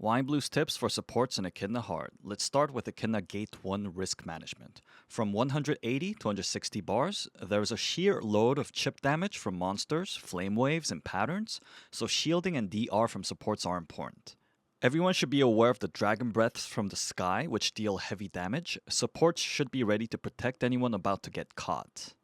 Wineblue's tips for supports in Echidna Hard. Let's start with Echidna Gate 1 risk management. From 180 to 160 bars, there's a sheer load of chip damage from monsters, flame waves, and patterns, so shielding and DR from supports are important. Everyone should be aware of the dragon breaths from the sky, which deal heavy damage. Supports should be ready to protect anyone about to get caught.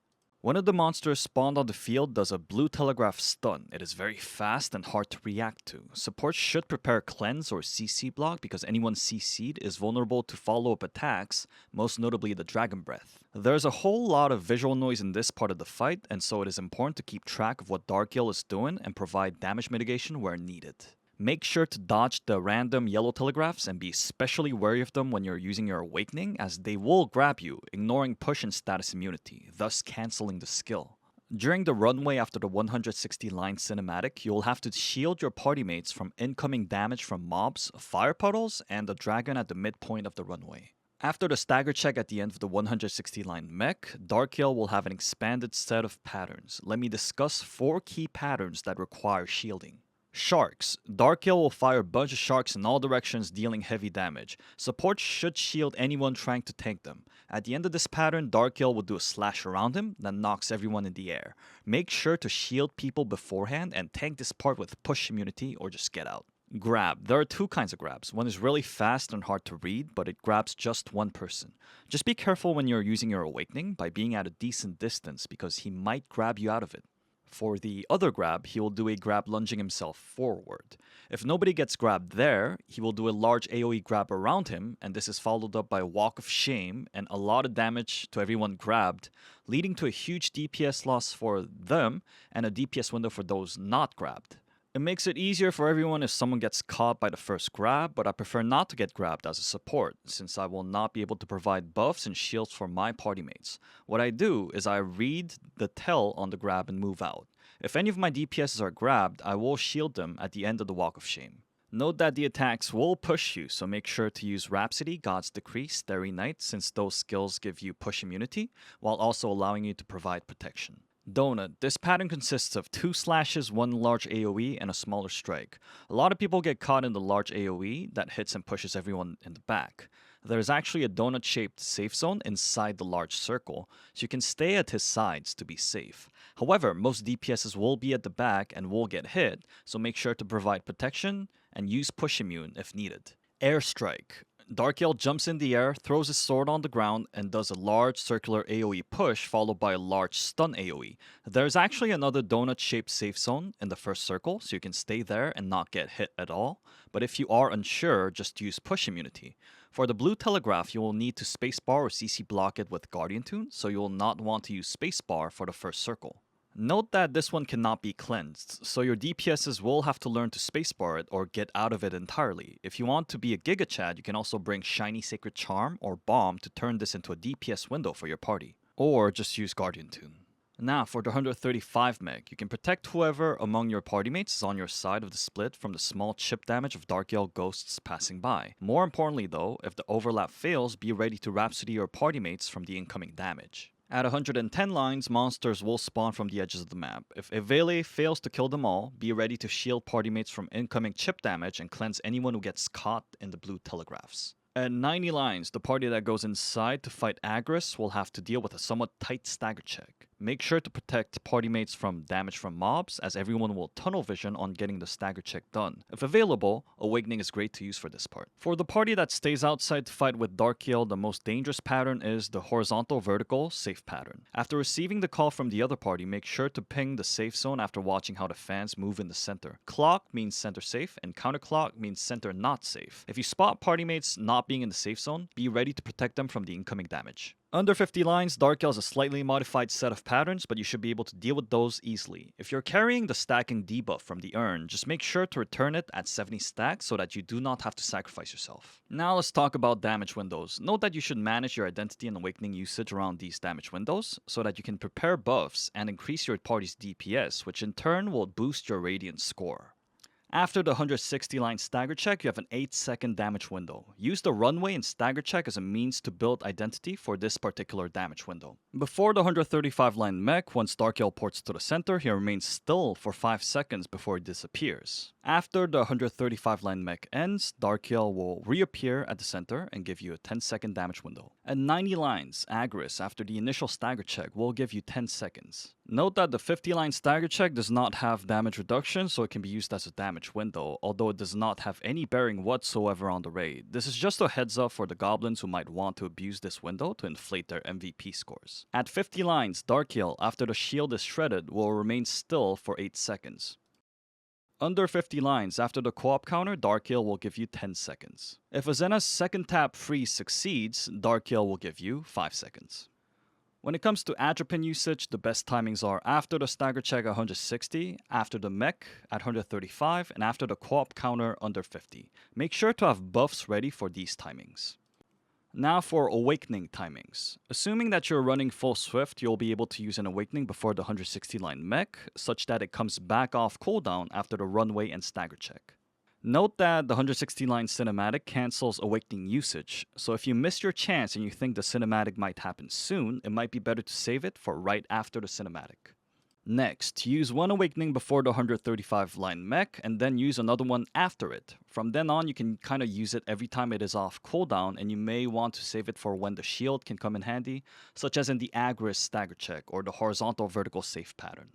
One of the monsters spawned on the field does a blue telegraph stun. It is very fast and hard to react to. Support should prepare cleanse or CC block because anyone CC'd is vulnerable to follow-up attacks, most notably the dragon breath. There's a whole lot of visual noise in this part of the fight, and so it is important to keep track of what Darkgale is doing and provide damage mitigation where needed. Make sure to dodge the random yellow telegraphs and be especially wary of them when you're using your awakening, as they will grab you, ignoring push and status immunity, thus cancelling the skill. During the runway after the 160 line cinematic, you will have to shield your party mates from incoming damage from mobs, fire puddles, and the dragon at the midpoint of the runway. After the stagger check at the end of the 160 line mech, Darkgale will have an expanded set of patterns. Let me discuss 4 key patterns that require shielding. Sharks. Darkgale will fire a bunch of sharks in all directions, dealing heavy damage. Support should shield anyone trying to tank them. At the end of this pattern, Darkgale will do a slash around him that knocks everyone in the air. Make sure to shield people beforehand and tank this part with push immunity or just get out. Grab. There are 2 kinds of grabs. One is really fast and hard to read, but it grabs just one person. Just be careful when you're using your awakening by being at a decent distance because he might grab you out of it. For the other grab, he will do a grab lunging himself forward. If nobody gets grabbed there, he will do a large AoE grab around him, and this is followed up by a walk of shame and a lot of damage to everyone grabbed, leading to a huge DPS loss for them and a DPS window for those not grabbed. It makes it easier for everyone if someone gets caught by the first grab, but I prefer not to get grabbed as a support, since I will not be able to provide buffs and shields for my party mates. What I do is I read the tell on the grab and move out. If any of my DPSs are grabbed, I will shield them at the end of the Walk of Shame. Note that the attacks will push you, so make sure to use Rhapsody, God's Decree, Starry Night, since those skills give you push immunity, while also allowing you to provide protection. Donut. This pattern consists of 2 slashes, 1 large AoE, and a smaller strike. A lot of people get caught in the large AoE that hits and pushes everyone in the back. There's actually a donut-shaped safe zone inside the large circle, so you can stay at his sides to be safe. However, most DPSs will be at the back and will get hit, so make sure to provide protection and use push immune if needed. Airstrike. Darkgale jumps in the air, throws his sword on the ground, and does a large circular AoE push followed by a large stun AoE. There's actually another donut-shaped safe zone in the first circle, so you can stay there and not get hit at all. But if you are unsure, just use push immunity. For the blue telegraph, you will need to spacebar or CC block it with Guardian Tune, so you will not want to use spacebar for the first circle. Note that this one cannot be cleansed, so your DPSs will have to learn to spacebar it or get out of it entirely. If you want to be a Giga Chad, you can also bring Shiny Sacred Charm or Bomb to turn this into a DPS window for your party. Or just use Guardian Tune. Now, for the 135 mech, you can protect whoever among your party mates is on your side of the split from the small chip damage of Darkgale ghosts passing by. More importantly though, if the overlap fails, be ready to Rhapsody your party mates from the incoming damage. At 110 lines, monsters will spawn from the edges of the map. If Evele fails to kill them all, be ready to shield party mates from incoming chip damage and cleanse anyone who gets caught in the blue telegraphs. At 90 lines, the party that goes inside to fight Agris will have to deal with a somewhat tight stagger check. Make sure to protect party mates from damage from mobs, as everyone will tunnel vision on getting the stagger check done. If available, Awakening is great to use for this part. For the party that stays outside to fight with Darkgale, the most dangerous pattern is the horizontal-vertical safe pattern. After receiving the call from the other party, make sure to ping the safe zone after watching how the fans move in the center. Clock means center safe, and counterclock means center not safe. If you spot party mates not being in the safe zone, be ready to protect them from the incoming damage. Under 50 lines, Darkgale has a slightly modified set of patterns, but you should be able to deal with those easily. If you're carrying the stacking debuff from the urn, just make sure to return it at 70 stacks so that you do not have to sacrifice yourself. Now let's talk about damage windows. Note that you should manage your identity and awakening usage around these damage windows so that you can prepare buffs and increase your party's DPS, which in turn will boost your radiant score. After the 160 line stagger check, you have an 8-second damage window. Use the runway and stagger check as a means to build identity for this particular damage window. Before the 135 line mech, once Darkiel ports to the center, he remains still for 5 seconds before he disappears. After the 135 line mech ends, Darkiel will reappear at the center and give you a 10-second damage window. At 90 lines, Agris, after the initial stagger check, will give you 10 seconds. Note that the 50 line stagger check does not have damage reduction, so it can be used as a damage window, although it does not have any bearing whatsoever on the raid. This is just a heads up for the goblins who might want to abuse this window to inflate their MVP scores. At 50 lines, Darkiel, after the shield is shredded, will remain still for 8 seconds. Under 50 lines, after the co-op counter, Darkiel will give you 10 seconds. If Azena's second tap freeze succeeds, Darkiel will give you 5 seconds. When it comes to Atropine usage, the best timings are after the stagger check at 160, after the mech at 135, and after the co-op counter under 50. Make sure to have buffs ready for these timings. Now for Awakening timings. Assuming that you're running full Swift, you'll be able to use an Awakening before the 160 line mech, such that it comes back off cooldown after the runway and stagger check. Note that the 160 line cinematic cancels Awakening usage, so if you miss your chance and you think the cinematic might happen soon, it might be better to save it for right after the cinematic. Next, use one Awakening before the 135 line mech, and then use another one after it. From then on, you can kind of use it every time it is off cooldown, and you may want to save it for when the shield can come in handy, such as in the Agris stagger check or the horizontal vertical safe pattern.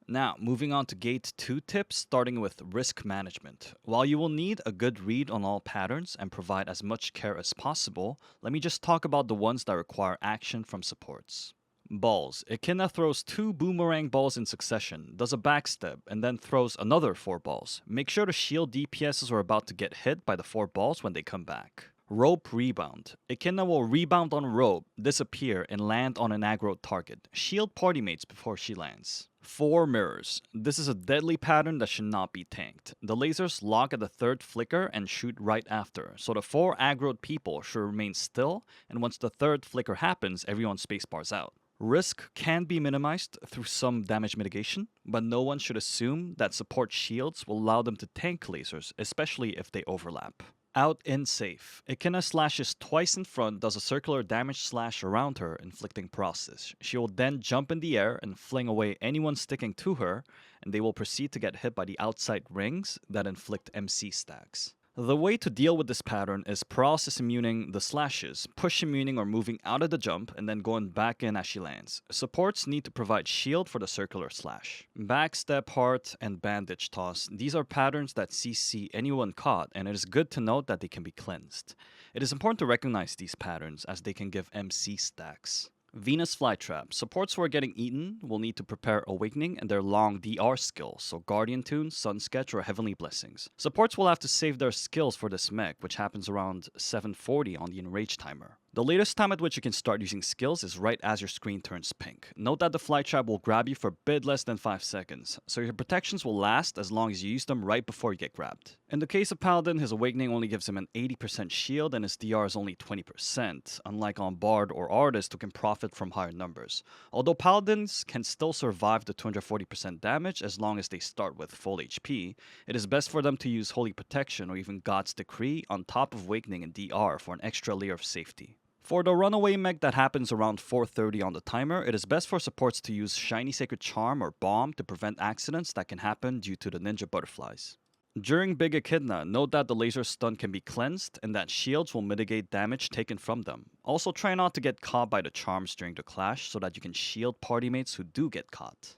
Now, moving on to Gate 2 tips, starting with risk management. While you will need a good read on all patterns and provide as much care as possible, let me just talk about the ones that require action from supports. Balls. Echidna throws 2 boomerang balls in succession, does a backstep, and then throws another 4 balls. Make sure the shield DPSs are about to get hit by the 4 balls when they come back. Rope Rebound. Echidna will rebound on rope, disappear, and land on an aggro target. Shield party mates before she lands. 4 Mirrors. This is a deadly pattern that should not be tanked. The lasers lock at the 3rd flicker and shoot right after, so the 4 aggroed people should remain still, and once the 3rd flicker happens, everyone spacebars out. Risk can be minimized through some damage mitigation, but no one should assume that support shields will allow them to tank lasers, especially if they overlap. Out in safe. Echidna slashes twice in front, does a circular damage slash around her, inflicting paralysis. She will then jump in the air and fling away anyone sticking to her, and they will proceed to get hit by the outside rings that inflict MC stacks. The way to deal with this pattern is paralysis immuning the slashes, push immuning or moving out of the jump, and then going back in as she lands. Supports need to provide shield for the circular slash. Backstep, heart, and bandage toss. These are patterns that CC anyone caught, and it is good to note that they can be cleansed. It is important to recognize these patterns as they can give MC stacks. Venus Flytrap. Supports who are getting eaten will need to prepare Awakening and their long DR skills, so Guardian Tune, Sun Sketch, or Heavenly Blessings. Supports will have to save their skills for this mech, which happens around 7:40 on the Enrage timer. The latest time at which you can start using skills is right as your screen turns pink. Note that the Flytrap will grab you for a bit less than 5 seconds, so your protections will last as long as you use them right before you get grabbed. In the case of Paladin, his Awakening only gives him an 80% shield and his DR is only 20%, unlike on Bard or Artist who can profit from higher numbers. Although Paladins can still survive the 240% damage as long as they start with full HP, it is best for them to use Holy Protection or even God's Decree on top of Awakening and DR for an extra layer of safety. For the runaway mech that happens around 4:30 on the timer, it is best for supports to use Shiny Sacred Charm or Bomb to prevent accidents that can happen due to the ninja butterflies. During Big Echidna, note that the laser stun can be cleansed and that shields will mitigate damage taken from them. Also try not to get caught by the charms during the clash so that you can shield party mates who do get caught.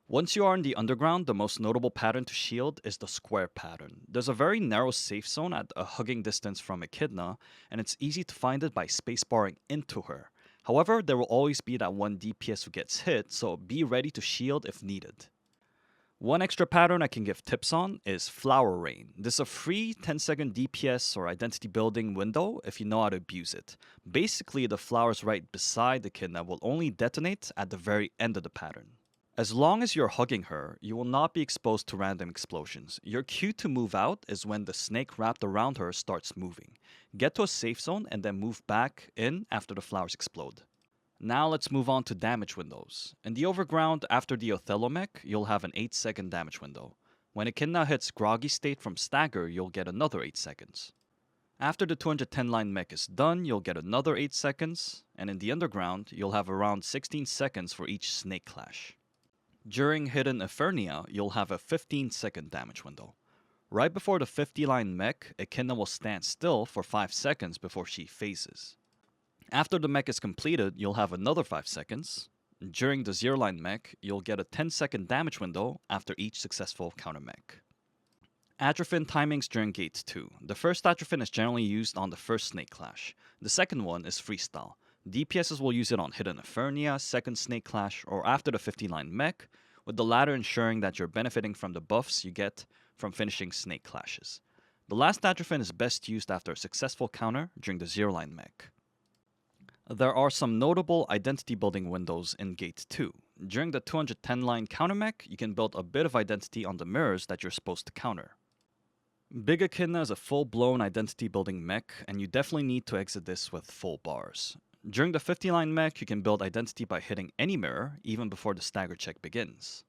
Once you are in the underground, the most notable pattern to shield is the square pattern. There's a very narrow safe zone at a hugging distance from Echidna, and it's easy to find it by spacebarring into her. However, there will always be that one DPS who gets hit, so be ready to shield if needed. One extra pattern I can give tips on is Flower Rain. This is a free 10-second DPS or identity building window if you know how to abuse it. Basically, the flowers right beside Echidna will only detonate at the very end of the pattern. As long as you're hugging her, you will not be exposed to random explosions. Your cue to move out is when the snake wrapped around her starts moving. Get to a safe zone and then move back in after the flowers explode. Now let's move on to damage windows. In the overground, after the Othello mech, you'll have an 8-second damage window. When Echidna hits Groggy State from Stagger, you'll get another 8 seconds. After the 210 line mech is done, you'll get another 8 seconds, and in the underground, you'll have around 16 seconds for each Snake Clash. During Hidden Efernia, you'll have a 15-second damage window. Right before the 50 line mech, Echidna will stand still for 5 seconds before she phases. After the mech is completed, you'll have another 5 seconds. During the 0 line mech, you'll get a 10-second damage window after each successful counter mech. Atrophin timings during Gate 2. The first Atrophin is generally used on the first Snake Clash. The second one is Freestyle. DPSs will use it on Hidden Efernia, second Snake Clash, or after the 50-line mech, with the latter ensuring that you're benefiting from the buffs you get from finishing Snake Clashes. The last Atrophin is best used after a successful counter during the 0-line mech. There are some notable identity building windows in Gate 2. During the 210 line counter mech, you can build a bit of identity on the mirrors that you're supposed to counter. Big Echidna is a full-blown identity building mech, and you definitely need to exit this with full bars. During the 50 line mech, you can build identity by hitting any mirror, even before the stagger check begins.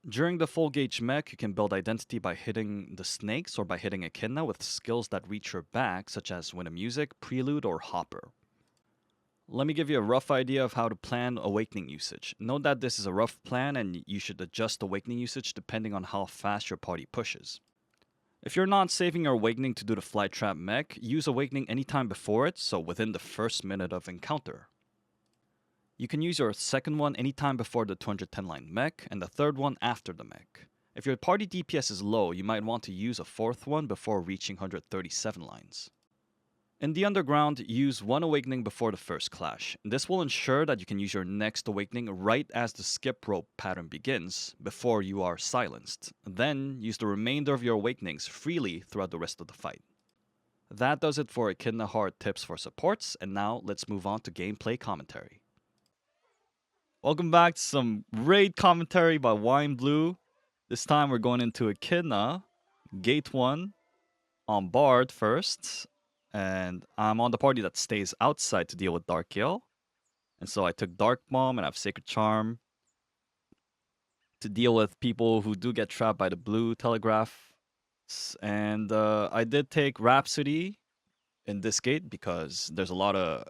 During the full gauge mech, you can build identity by hitting the snakes or by hitting Echidna with skills that reach your back, such as Winter Music, Prelude, or Hopper. Let me give you a rough idea of how to plan Awakening usage. Note that this is a rough plan and you should adjust Awakening usage depending on how fast your party pushes. If you're not saving your Awakening to do the Fly Trap mech, use Awakening anytime before it, so within the first minute of encounter. You can use your second one anytime before the 210 line mech, and the third one after the mech. If your party DPS is low, you might want to use a fourth one before reaching 137 lines. In the underground, use one Awakening before the first clash. This will ensure that you can use your next Awakening right as the skip rope pattern begins, before you are silenced. Then, use the remainder of your Awakenings freely throughout the rest of the fight. That does it for Echidna Hard tips for supports, and now let's move on to gameplay commentary. Welcome back to some raid commentary by Wineblue. This time we're going into Echidna, Gate 1, on Bard first. And I'm on the party that stays outside to deal with Dark Gale. And so I took Dark Bomb and I have Sacred Charm to deal with people who do get trapped by the blue telegraph. And I did take Rhapsody in this gate because there's a lot of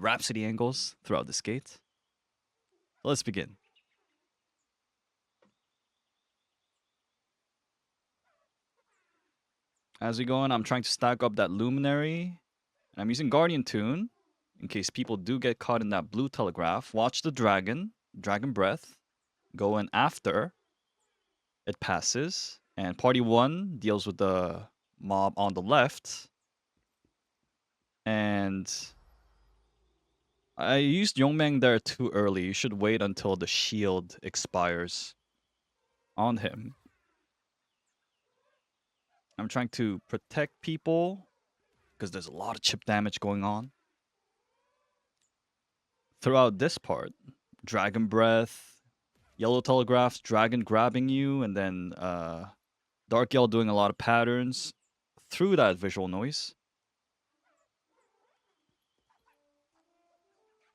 Rhapsody angles throughout this gate. Let's begin. As we go on, I'm trying to stack up that Luminary. And I'm using Guardian Tune in case people do get caught in that blue telegraph. Watch the Dragon Breath, go in after it passes. And Party 1 deals with the mob on the left. And I used Yongmeng there too early. You should wait until the shield expires on him. I'm trying to protect people because there's a lot of chip damage going on. Throughout this part, Dragon Breath, Yellow Telegraphs, Dragon grabbing you, and then Dark Yell doing a lot of patterns through that visual noise.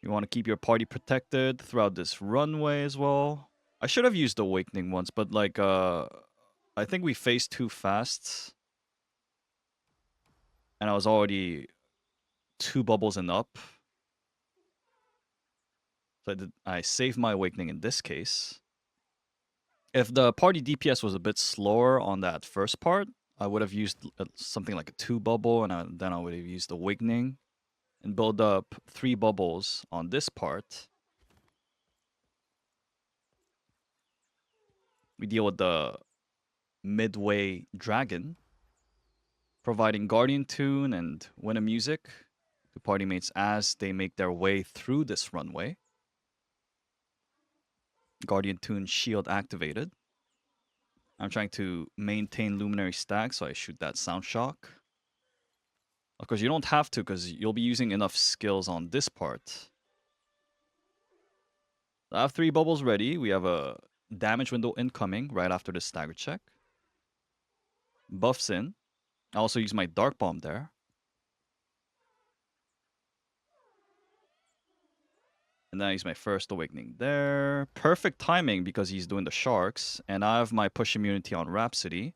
You want to keep your party protected throughout this runway as well. I should have used Awakening once, but like I think we faced too fast. And I was already 2 bubbles and up. So I saved my Awakening in this case. If the party DPS was a bit slower on that first part, I would have used something like a 2 bubble, and then I would have used Awakening and build up 3 bubbles on this part. We deal with the midway Dragon, providing Guardian Tune and Winter Music to party mates as they make their way through this runway. Guardian Tune shield activated. I'm trying to maintain Luminary stack, so I shoot that Sound Shock. Of course, you don't have to, because you'll be using enough skills on this part. I have 3 bubbles ready. We have a damage window incoming right after the stagger check. Buffs in. I also use my Dark Bomb there. And then I use my first awakening there. Perfect timing because he's doing the sharks. And I have my push immunity on Rhapsody.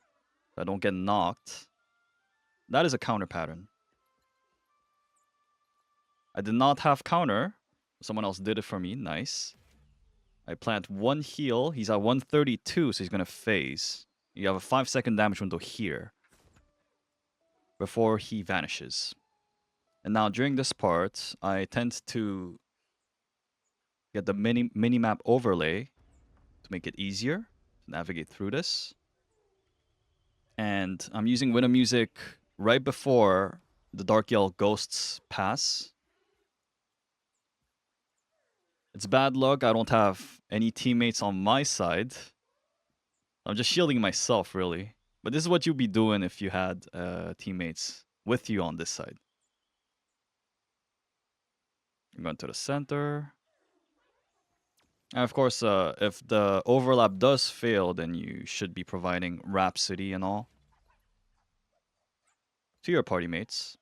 So I don't get knocked. That is a counter pattern. I did not have counter. Someone else did it for me. Nice. I plant one heal. He's at 132, so he's going to phase. You have a 5-second damage window here before he vanishes. And now during this part, I tend to get the mini-map overlay to make it easier to navigate through this. And I'm using winter music right before the Dark Yell Ghosts pass. It's bad luck. I don't have any teammates on my side. I'm just shielding myself, really. But this is what you'd be doing if you had teammates with you on this side. I'm going to the center. And of course, if the overlap does fail, then you should be providing Rhapsody and all to your party mates.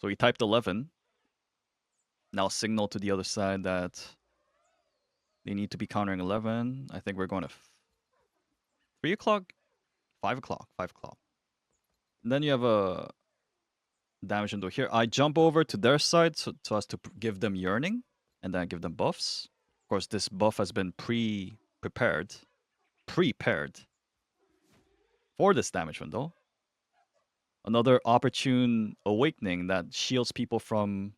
So we typed 11. Now signal to the other side that they need to be countering 11. I think we're going to 3 o'clock, 5 o'clock, 5 o'clock. And then you have a damage window here. I jump over to their side so as to give them Yearning and then give them buffs. Of course, this buff has been prepared for this damage window. Another opportune awakening that shields people from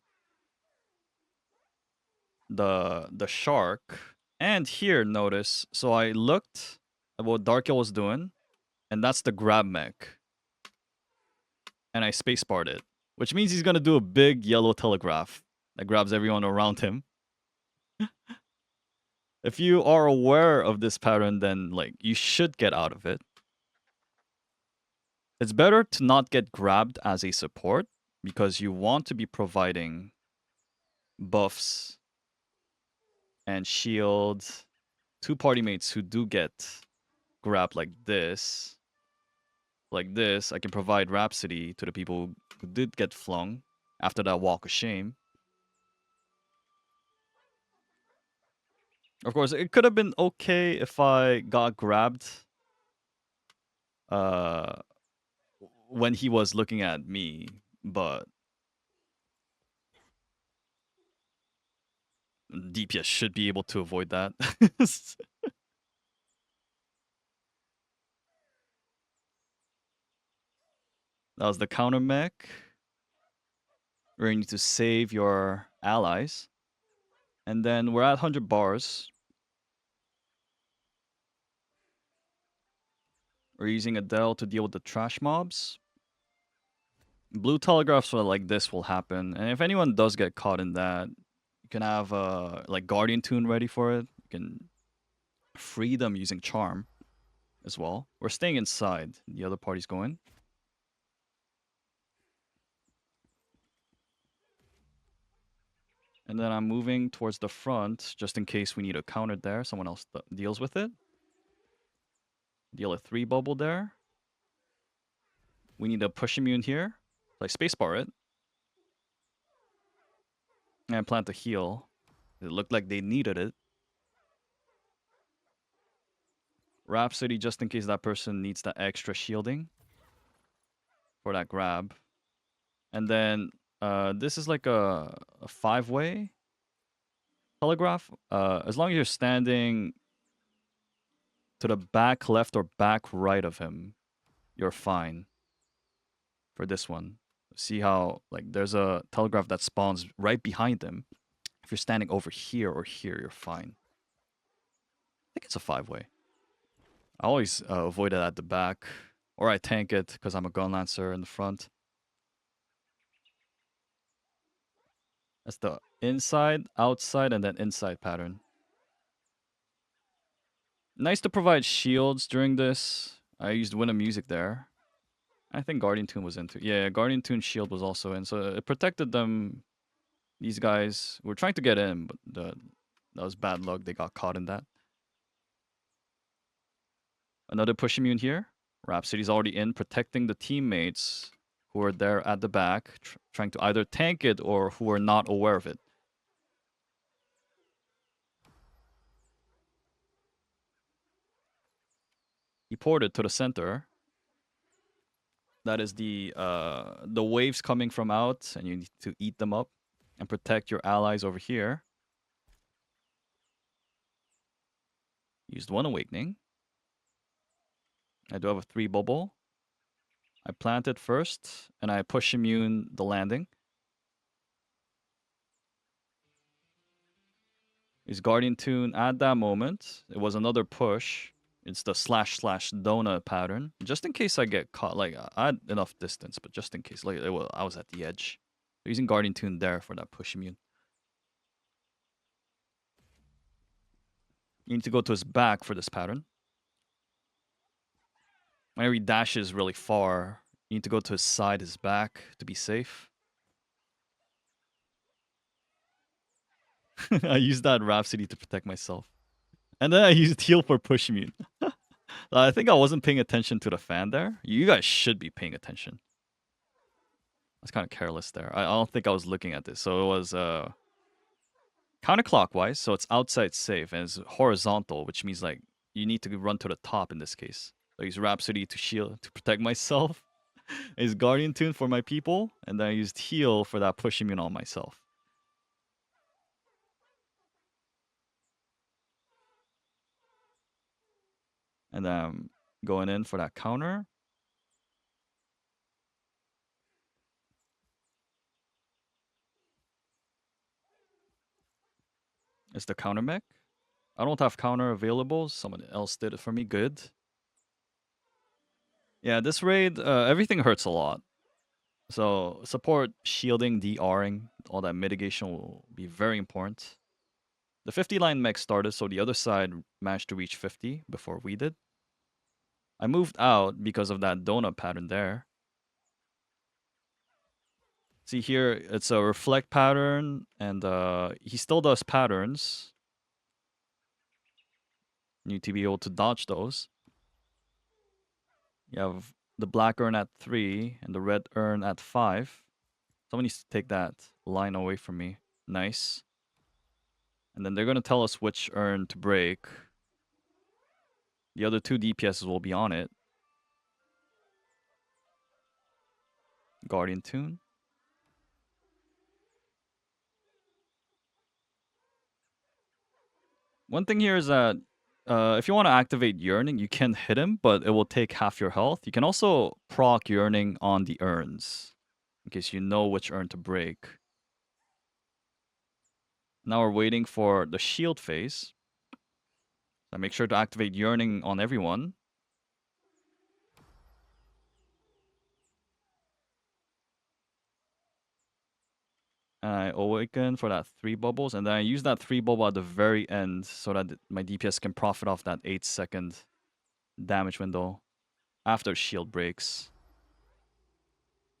the shark. And here, notice, so I looked at what Darkiel was doing, and that's the grab mech. And I spacebarred it, which means he's gonna do a big yellow telegraph that grabs everyone around him. If you are aware of this pattern, then like you should get out of it. It's better to not get grabbed as a support because you want to be providing buffs and shields to party mates who do get grabbed like this. Like this, I can provide Rhapsody to the people who did get flung after that walk of shame. Of course, it could have been okay if I got grabbed when he was looking at me, but DPS should be able to avoid that. That was the counter mech, where you need to save your allies. And then we're at 100 bars. We're using Adele to deal with the trash mobs. Blue telegraphs like this will happen. And if anyone does get caught in that, you can have like Guardian Tune ready for it. You can free them using Charm as well. We're staying inside. The other party's going. And then I'm moving towards the front just in case we need a counter there. Someone else deals with it. Deal a 3 bubble there. We need a push immune here. So I spacebar it. And plant a heal. It looked like they needed it. Rhapsody just in case that person needs that extra shielding for that grab. And then this is like a 5-way telegraph. As long as you're standing to the back left or back right of him, you're fine for this one. See how like there's a telegraph that spawns right behind him. If you're standing over here or here, you're fine. I think it's a 5-way. I always avoid it at the back. Or I tank it because I'm a gun lancer in the front. That's the inside, outside, and then inside pattern. Nice to provide shields during this. I used Winter Music there. I think Guardian Tune was into. Yeah, Guardian Tune shield was also in. So it protected them. These guys were trying to get in, but that was bad luck. They got caught in that. Another push immune here. Rhapsody's already in, protecting the teammates who are there at the back, trying to either tank it or who are not aware of it. He poured it to the center. That is the waves coming from out, and you need to eat them up and protect your allies over here. Used one awakening. I do have a 3 bubble. I plant it first, and I push immune the landing. His Guardian Tune at that moment. It was another push. It's the slash slash donut pattern. Just in case I get caught. Like, I had enough distance, but just in case. Like, I was at the edge. Using Guardian Tune there for that push immune. You need to go to his back for this pattern. Whenever he dashes really far, you need to go to his side, his back, to be safe. I used that Rhapsody to protect myself. And then I used heal for push immune. I think I wasn't paying attention to the fan there. You guys should be paying attention. That's kind of careless there. I don't think I was looking at this. So it was counterclockwise, so it's outside safe, and it's horizontal, which means like you need to run to the top in this case. So I use Rhapsody to shield to protect myself. I used Guardian Tune for my people, and then I used heal for that push immune on myself. And then I'm going in for that counter. It's the counter mech. I don't have counter available. Someone else did it for me. Good. Yeah, this raid, everything hurts a lot. So support, shielding, DRing, all that mitigation will be very important. The 50 line mech started, so the other side managed to reach 50 before we did. I moved out because of that donut pattern there. See here, it's a reflect pattern, and he still does patterns. You need to be able to dodge those. You have the black urn at 3 and the red urn at 5. Someone needs to take that line away from me. Nice. And then they're going to tell us which urn to break. The other 2 DPSs will be on it. Guardian Tune. One thing here is that if you want to activate Yearning, you can hit him, but it will take half your health. You can also proc Yearning on the urns, in case you know which urn to break. Now we're waiting for the shield phase. So make sure to activate Yearning on everyone. And I awaken for that 3 bubbles, and then I use that 3 bubble at the very end so that my DPS can profit off that 8-second damage window after shield breaks.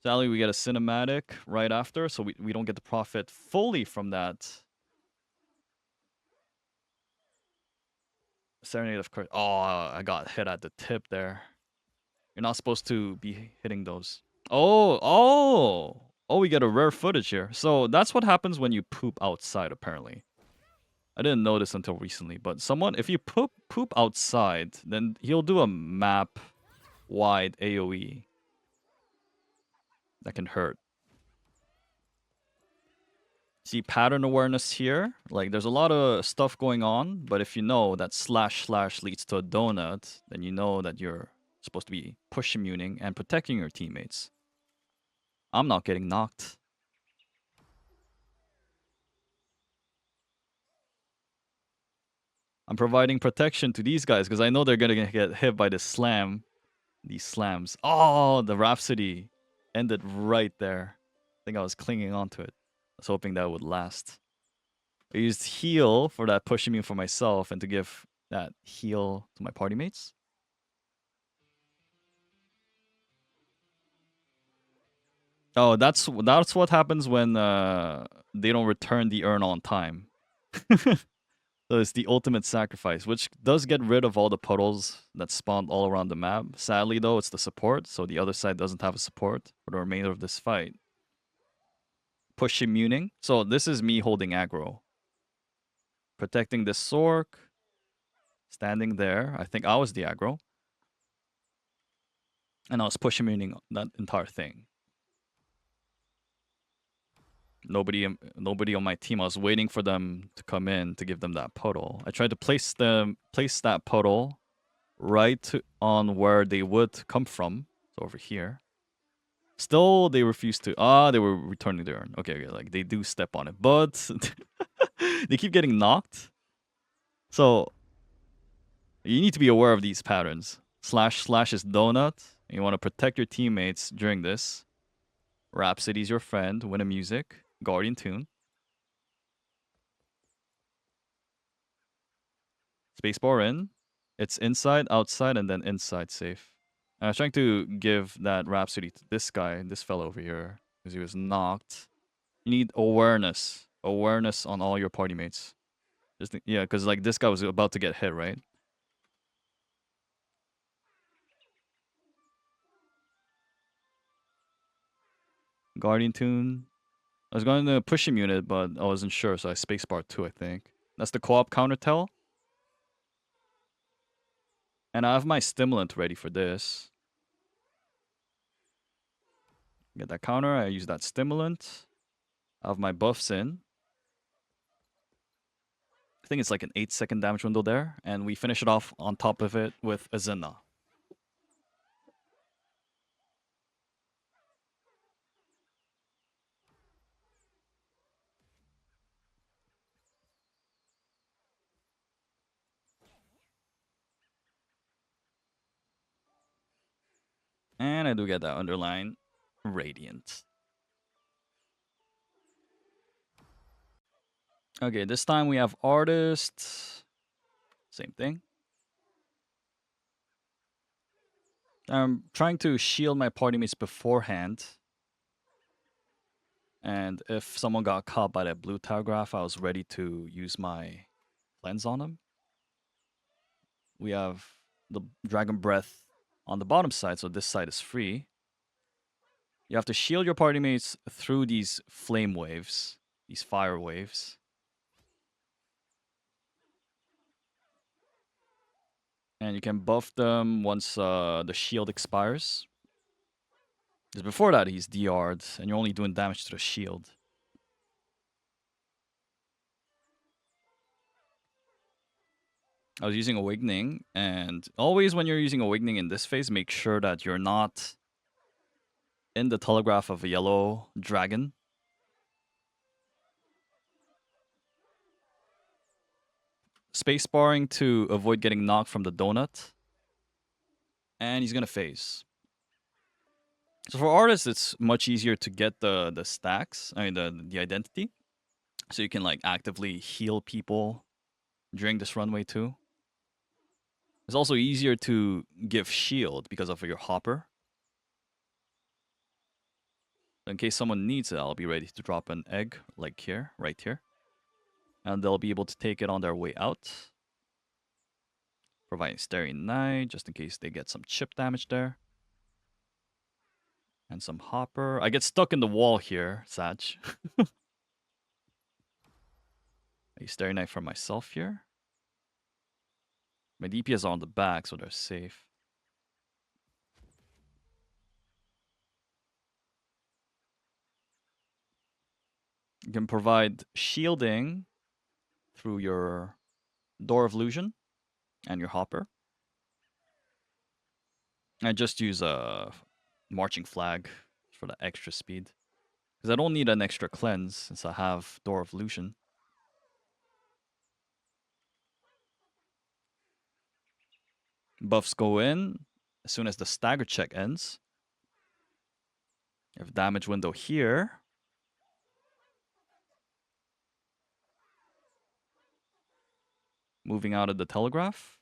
Sadly, we get a cinematic right after, so we don't get to profit fully from that. Serenade of Courage. Oh, I got hit at the tip there. You're not supposed to be hitting those. Oh, we get a rare footage here. So that's what happens when you poop outside, apparently. I didn't know this until recently, but if you poop outside, then he'll do a map-wide AoE. That can hurt. See pattern awareness here. Like, there's a lot of stuff going on, but if you know that slash leads to a donut, then you know that you're supposed to be push immuning and protecting your teammates. I'm not getting knocked. I'm providing protection to these guys because I know they're gonna get hit by this slam. These slams. Oh, the Rhapsody ended right there. I think I was clinging onto it. I was hoping that would last. I used heal for that push immune for myself and to give that heal to my party mates. Oh, that's what happens when they don't return the urn on time. So it's the ultimate sacrifice, which does get rid of all the puddles that spawned all around the map. Sadly, though, it's the support, so the other side doesn't have a support for the remainder of this fight. Push immuning. So this is me holding aggro. Protecting this Sork. Standing there. I think I was the aggro. And I was pushing meaning that entire thing. Nobody on my team. I was waiting for them to come in to give them that puddle. I tried to place that puddle right on where they would come from. So over here. Still, they refused to. They were returning their urn. Okay, okay, like they do step on it, but they keep getting knocked. So you need to be aware of these patterns. Slash slash is donut. You want to protect your teammates during this. Rhapsody's your friend. Win a music. Guardian tune. Spacebar in. It's inside, outside, and then inside safe. I was trying to give that Rhapsody to this guy, this fellow over here, because he was knocked. You need awareness. Awareness on all your party mates. Yeah, because like this guy was about to get hit, right? Guardian tune. I was going to push him unit, but I wasn't sure, so I spacebar 2, I think. That's the co-op counter tell. And I have my stimulant ready for this. Get that counter, I use that stimulant. I have my buffs in. I think it's like an 8-second damage window there, and we finish it off on top of it with Azena. And I do get that underline Radiant. Okay, this time we have Artist. Same thing. I'm trying to shield my party mates beforehand. And if someone got caught by that blue telegraph, I was ready to use my cleanse on them. We have the Dragon Breath on the bottom side, so this side is free. You have to shield your party mates through these flame waves, these fire waves. And you can buff them once the shield expires. Because before that, he's DR'd, and you're only doing damage to the shield. I was using Awakening, and always when you're using Awakening in this phase, make sure that you're not in the telegraph of a yellow dragon. Spacebarring to avoid getting knocked from the donut. And he's gonna phase. So for artists, it's much easier to get the stacks, I mean the identity. So you can like actively heal people during this runway too. It's also easier to give shield because of your hopper. In case someone needs it, I'll be ready to drop an egg like here, right here. And they'll be able to take it on their way out. Providing Starry Night, just in case they get some chip damage there. And some hopper. I get stuck in the wall here, Sag. A Starry Night for myself here. My DPS are on the back, so they're safe. You can provide shielding through your Door of Illusion and your hopper. I just use a marching flag for the extra speed. Because I don't need an extra cleanse since I have Door of Illusion. Buffs go in as soon as the stagger check ends. You have damage window here. Moving out of the telegraph.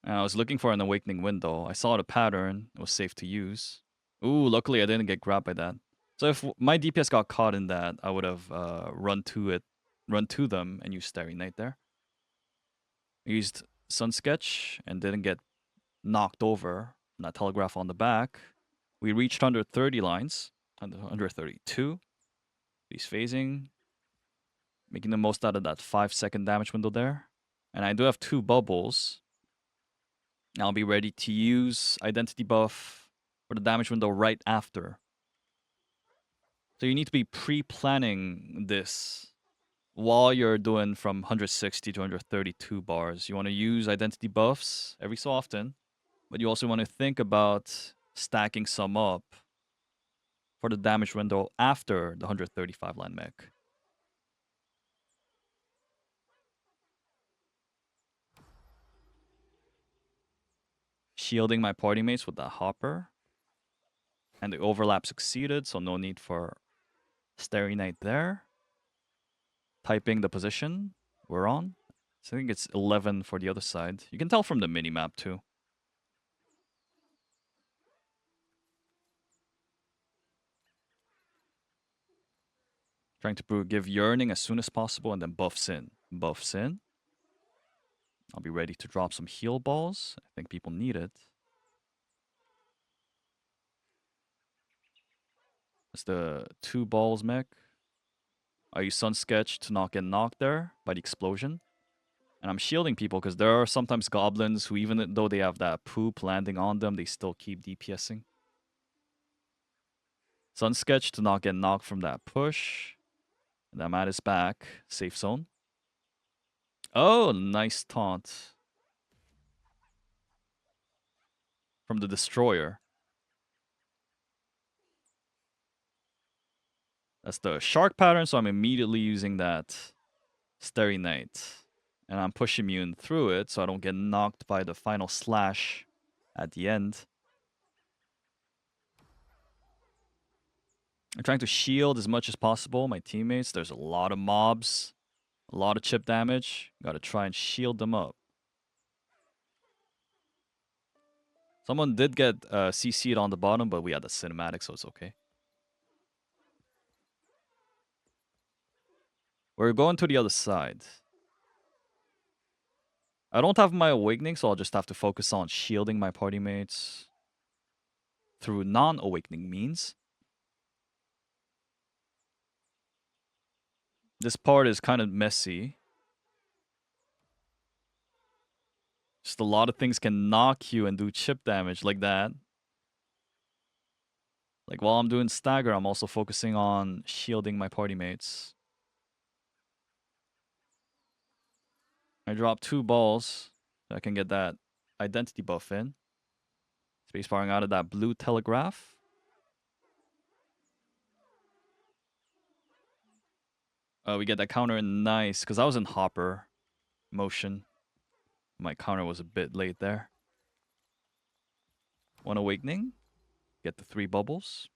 And I was looking for an awakening window. I saw the pattern. It was safe to use. Ooh, luckily I didn't get grabbed by that. So if my DPS got caught in that, I would have run to them and used Starry Night there. I used Sun Sketch and didn't get knocked over from that telegraph on the back. We reached under 30 lines, under 32. He's phasing, making the most out of that 5-second damage window there. And I do have 2 bubbles. I'll be ready to use identity buff for the damage window right after. So you need to be pre-planning this while you're doing from 160 to 132 bars. You want to use identity buffs every so often, but you also want to think about stacking some up for the damage window after the 135 line mech. Shielding my party mates with that hopper. And the overlap succeeded, so no need for Starry Night there. Typing the position we're on. So I think it's 11 for the other side. You can tell from the minimap too. Trying to give Yearning as soon as possible and then buffs in. Buffs in. I'll be ready to drop some heal balls. I think people need it. That's the 2 balls mech. I use Sun Sketch to not get knocked there by the explosion. And I'm shielding people because there are sometimes goblins who, even though they have that poop landing on them, they still keep DPSing. Sun Sketch to not get knocked from that push. And I'm at his back. Safe zone. Oh, nice taunt. From the Destroyer. That's the shark pattern, so I'm immediately using that Starry Night. And I'm push immune through it, so I don't get knocked by the final slash at the end. I'm trying to shield as much as possible my teammates. There's a lot of mobs, a lot of chip damage. Gotta try and shield them up. Someone did get CC'd on the bottom, but we had the cinematic, so it's okay. We're going to the other side. I don't have my awakening, so I'll just have to focus on shielding my party mates through non-awakening means. This part is kind of messy. Just a lot of things can knock you and do chip damage like that. Like while I'm doing stagger, I'm also focusing on shielding my party mates. I drop 2 balls so I can get that identity buff in. Spacebarring out of that blue telegraph. We get that counter in nice, because I was in hopper motion. My counter was a bit late there. 1 awakening. Get the 3 bubbles.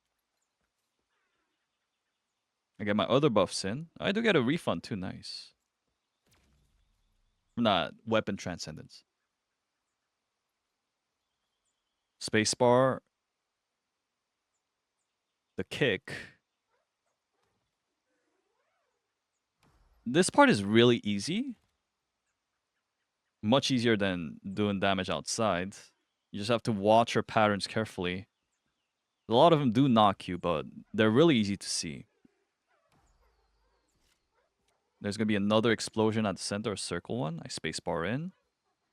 I get my other buffs in. I do get a refund too, nice. From that weapon transcendence. Spacebar. The kick. This part is really easy. Much easier than doing damage outside. You just have to watch your patterns carefully. A lot of them do knock you, but they're really easy to see. There's going to be another explosion at the center, a circle one. I spacebar in.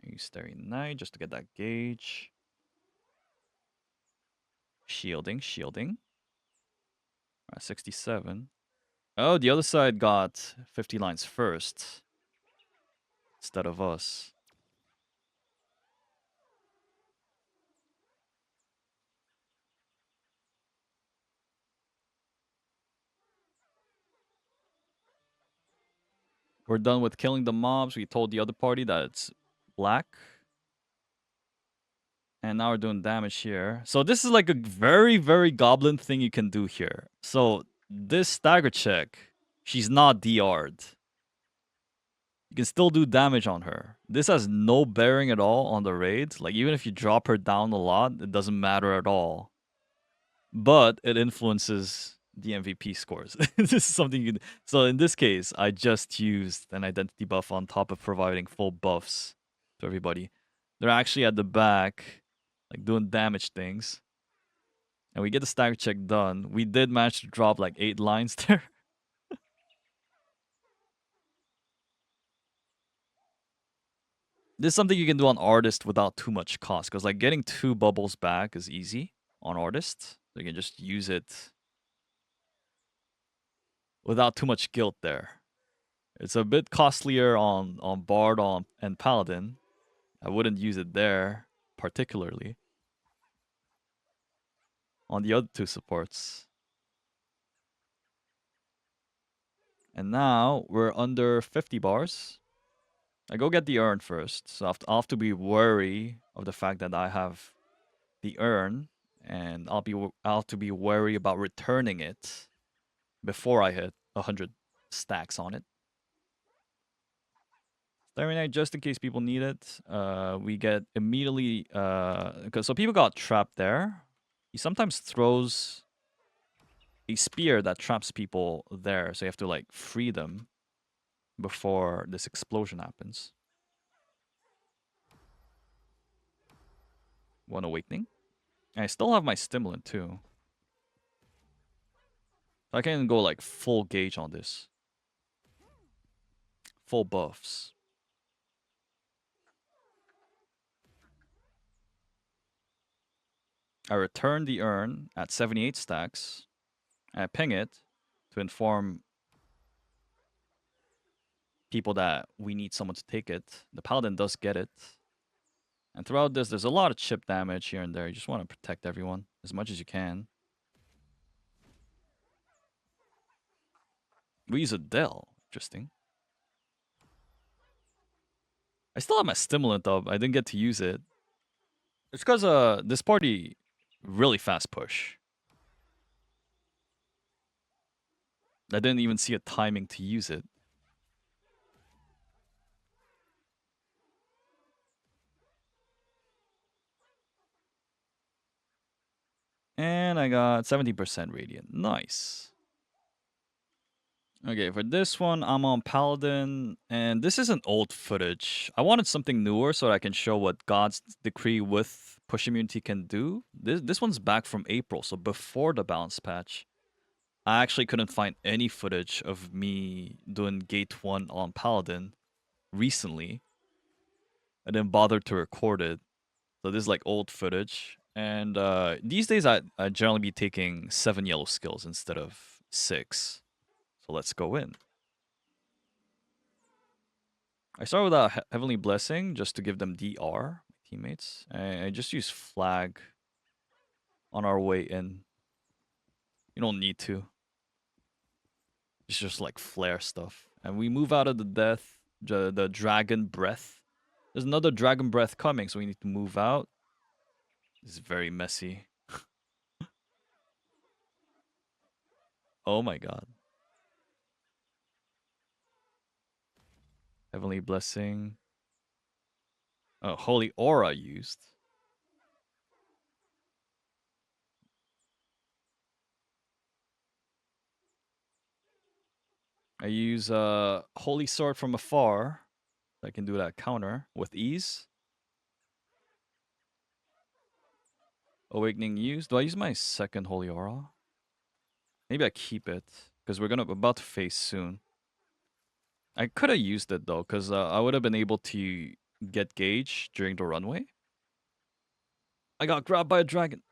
I use Starry Night just to get that gauge. Shielding, shielding. 67. Oh, the other side got 50 lines first. Instead of us. We're done with killing the mobs. We told the other party that it's black. And now we're doing damage here. So this is like a very, very goblin thing you can do here. So this stagger check, she's not DR'd. You can still do damage on her. This has no bearing at all on the raid. Like, even if you drop her down a lot, it doesn't matter at all. But it influences the MVP scores. This is something you can... So in this case, I just used an identity buff on top of providing full buffs to everybody. They're actually at the back, like doing damage things. And we get the stagger check done. We did manage to drop like 8 lines there. This is something you can do on Artist without too much cost, because like getting 2 bubbles back is easy on Artist. So you can just use it without too much guilt there. It's a bit costlier on Bard and Paladin. I wouldn't use it there particularly. On the other 2 supports. And now we're under 50 bars. I go get the urn first. So I'll have to be wary of the fact that I have the urn, and I'll have to be wary about returning it before I hit 100 stacks on it. Starry Night, just in case people need it. We get immediately because so people got trapped there. He sometimes throws a spear that traps people there, so you have to like free them before this explosion happens. One awakening. And I still have my stimulant too. I can go like full gauge on this. Full buffs. I return the urn at 78 stacks. And I ping it to inform people that we need someone to take it. The Paladin does get it. And throughout this, there's a lot of chip damage here and there. You just want to protect everyone as much as you can. We use a Dell. Interesting. I still have my stimulant up. I didn't get to use it. It's because this party really fast push. I didn't even see a timing to use it. And I got 70% radiant. Nice. Okay, for this one, I'm on Paladin, and this isn't old footage. I wanted something newer so that I can show what God's Decree with push immunity can do. This one's back from April, so before the balance patch. I actually couldn't find any footage of me doing Gate 1 on Paladin recently. I didn't bother to record it. So this is like old footage. And these days I generally be taking 7 yellow skills instead of 6. So let's go in. I start with a Heavenly Blessing just to give them DR, my teammates. I just use Flag on our way in. You don't need to. It's just like flare stuff. And we move out of the Dragon Breath. There's another Dragon Breath coming, so we need to move out. This is very messy. Oh my god. Heavenly Blessing. Oh, Holy Aura used. I use Holy Sword from afar. I can do that counter with ease. Awakening used. Do I use my second Holy Aura? Maybe I keep it, because we're about to face soon. I could have used it though, because I would have been able to get gauge during the runway. I got grabbed by a dragon.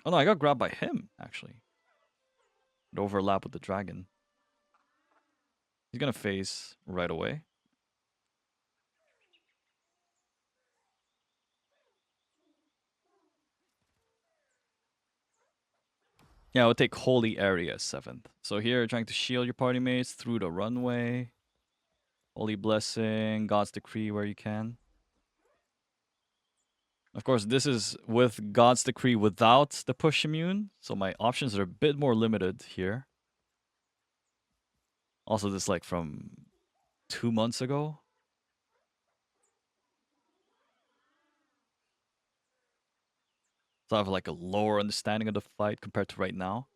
Oh no, I got grabbed by him, actually. It overlapped with the dragon. He's gonna phase right away. Yeah, I would take Holy Area 7th. So here, trying to shield your party mates through the runway. Holy Blessing, God's Decree where you can. Of course, this is with God's Decree without the push immune, so my options are a bit more limited here. Also, this like from 2 months ago. So I have like a lower understanding of the fight compared to right now.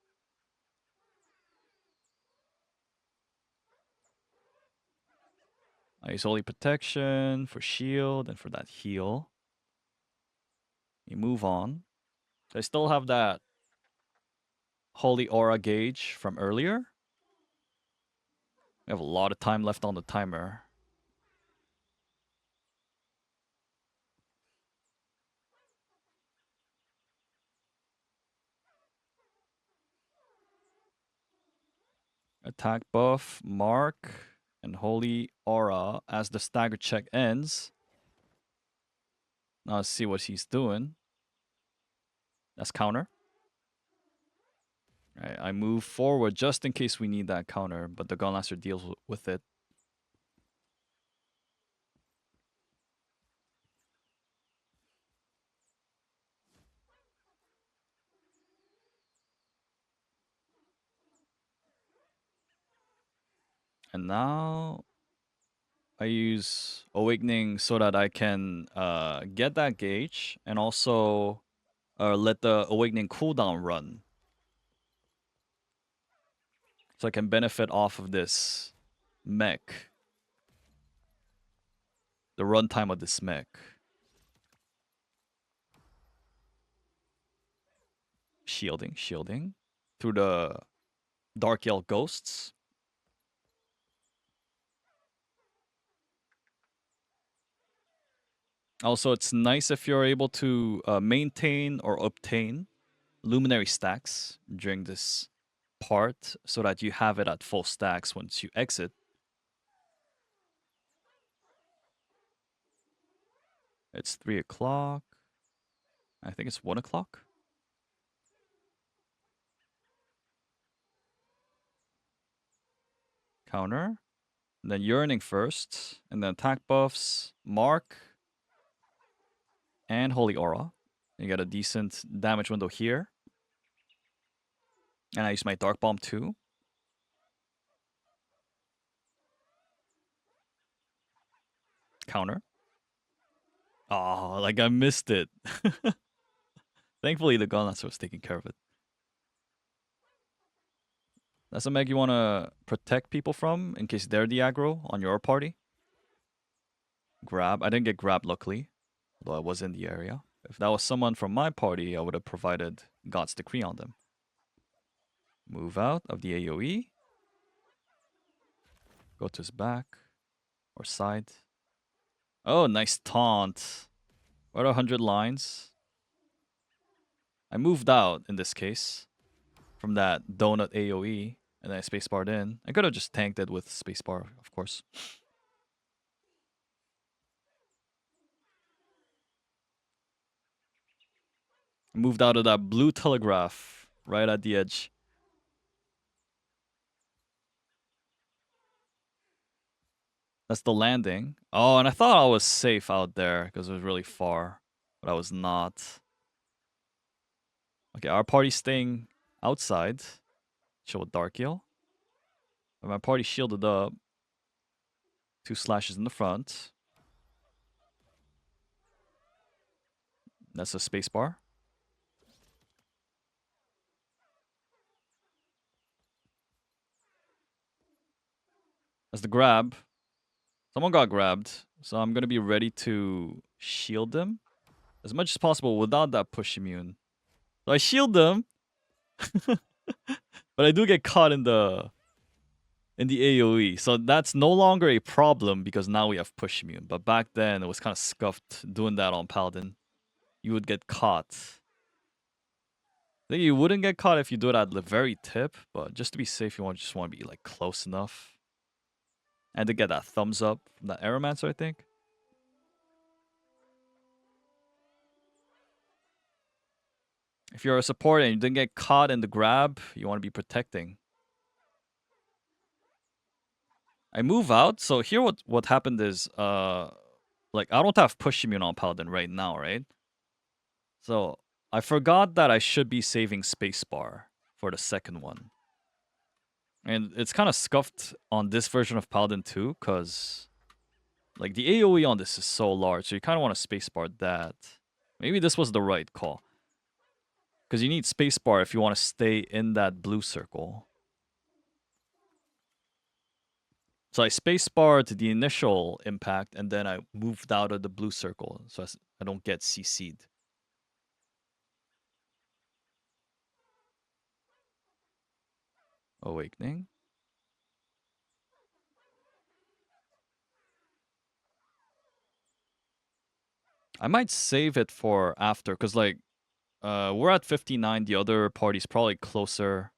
I use Holy Protection for shield and for that heal. You move on. I still have that Holy Aura gauge from earlier. We have a lot of time left on the timer. Attack buff, mark, and holy aura as the stagger check ends. Now let's see what he's doing. That's counter. Right, I move forward just in case we need that counter, but the Gunlaster deals with it. And now I use Awakening so that I can get that gauge and also let the Awakening cooldown run. So I can benefit off of this mech. The runtime of this mech. Shielding. Through the Dark Yell Ghosts. Also, it's nice if you're able to maintain or obtain Luminary stacks during this part so that you have it at full stacks once you exit. It's 3 o'clock. I think it's 1 o'clock. Counter. And then Yearning first. And then attack buffs, Mark, and Holy Aura. You get a decent damage window here. And I use my Dark Bomb too. Counter. Oh, like I missed it. Thankfully, the Gunlaster was taking care of it. That's a mech you want to protect people from in case they're the aggro on your party. Grab. I didn't get grabbed, luckily, although I was in the area. If that was someone from my party, I would have provided God's Decree on them. Move out of the AoE. Go to his back or side. Oh, nice taunt. What 100 lines? I moved out in this case from that donut AoE and then I spacebarred in. I could have just tanked it with spacebar, of course. I moved out of that blue telegraph right at the edge. That's the landing. Oh, and I thought I was safe out there because it was really far, but I was not. Okay, our party's staying outside. Show a Dark Yell. But my party shielded up. 2 slashes in the front. That's a spacebar. That's the grab. Someone got grabbed, so I'm going to be ready to shield them as much as possible without that push immune. So I shield them, but I do get caught in the AoE. So that's no longer a problem because now we have push immune. But back then, it was kind of scuffed doing that on Paladin. You would get caught. I think you wouldn't get caught if you do it at the very tip, but just to be safe, you just want to be like close enough. And to get that thumbs up from that Aeromancer, I think. If you're a support and you didn't get caught in the grab, you want to be protecting. I move out. So here what happened is, like, I don't have push immune on Paladin right now, right? So I forgot that I should be saving spacebar for the second one. And it's kind of scuffed on this version of Paladin too, because like the AoE on this is so large, so you kind of want to spacebar that. Maybe this was the right call. Because you need spacebar if you want to stay in that blue circle. So I spacebarred the initial impact, and then I moved out of the blue circle, so I don't get CC'd. Awakening. I might save it for after, because like, we're at 59, the other party's probably closer.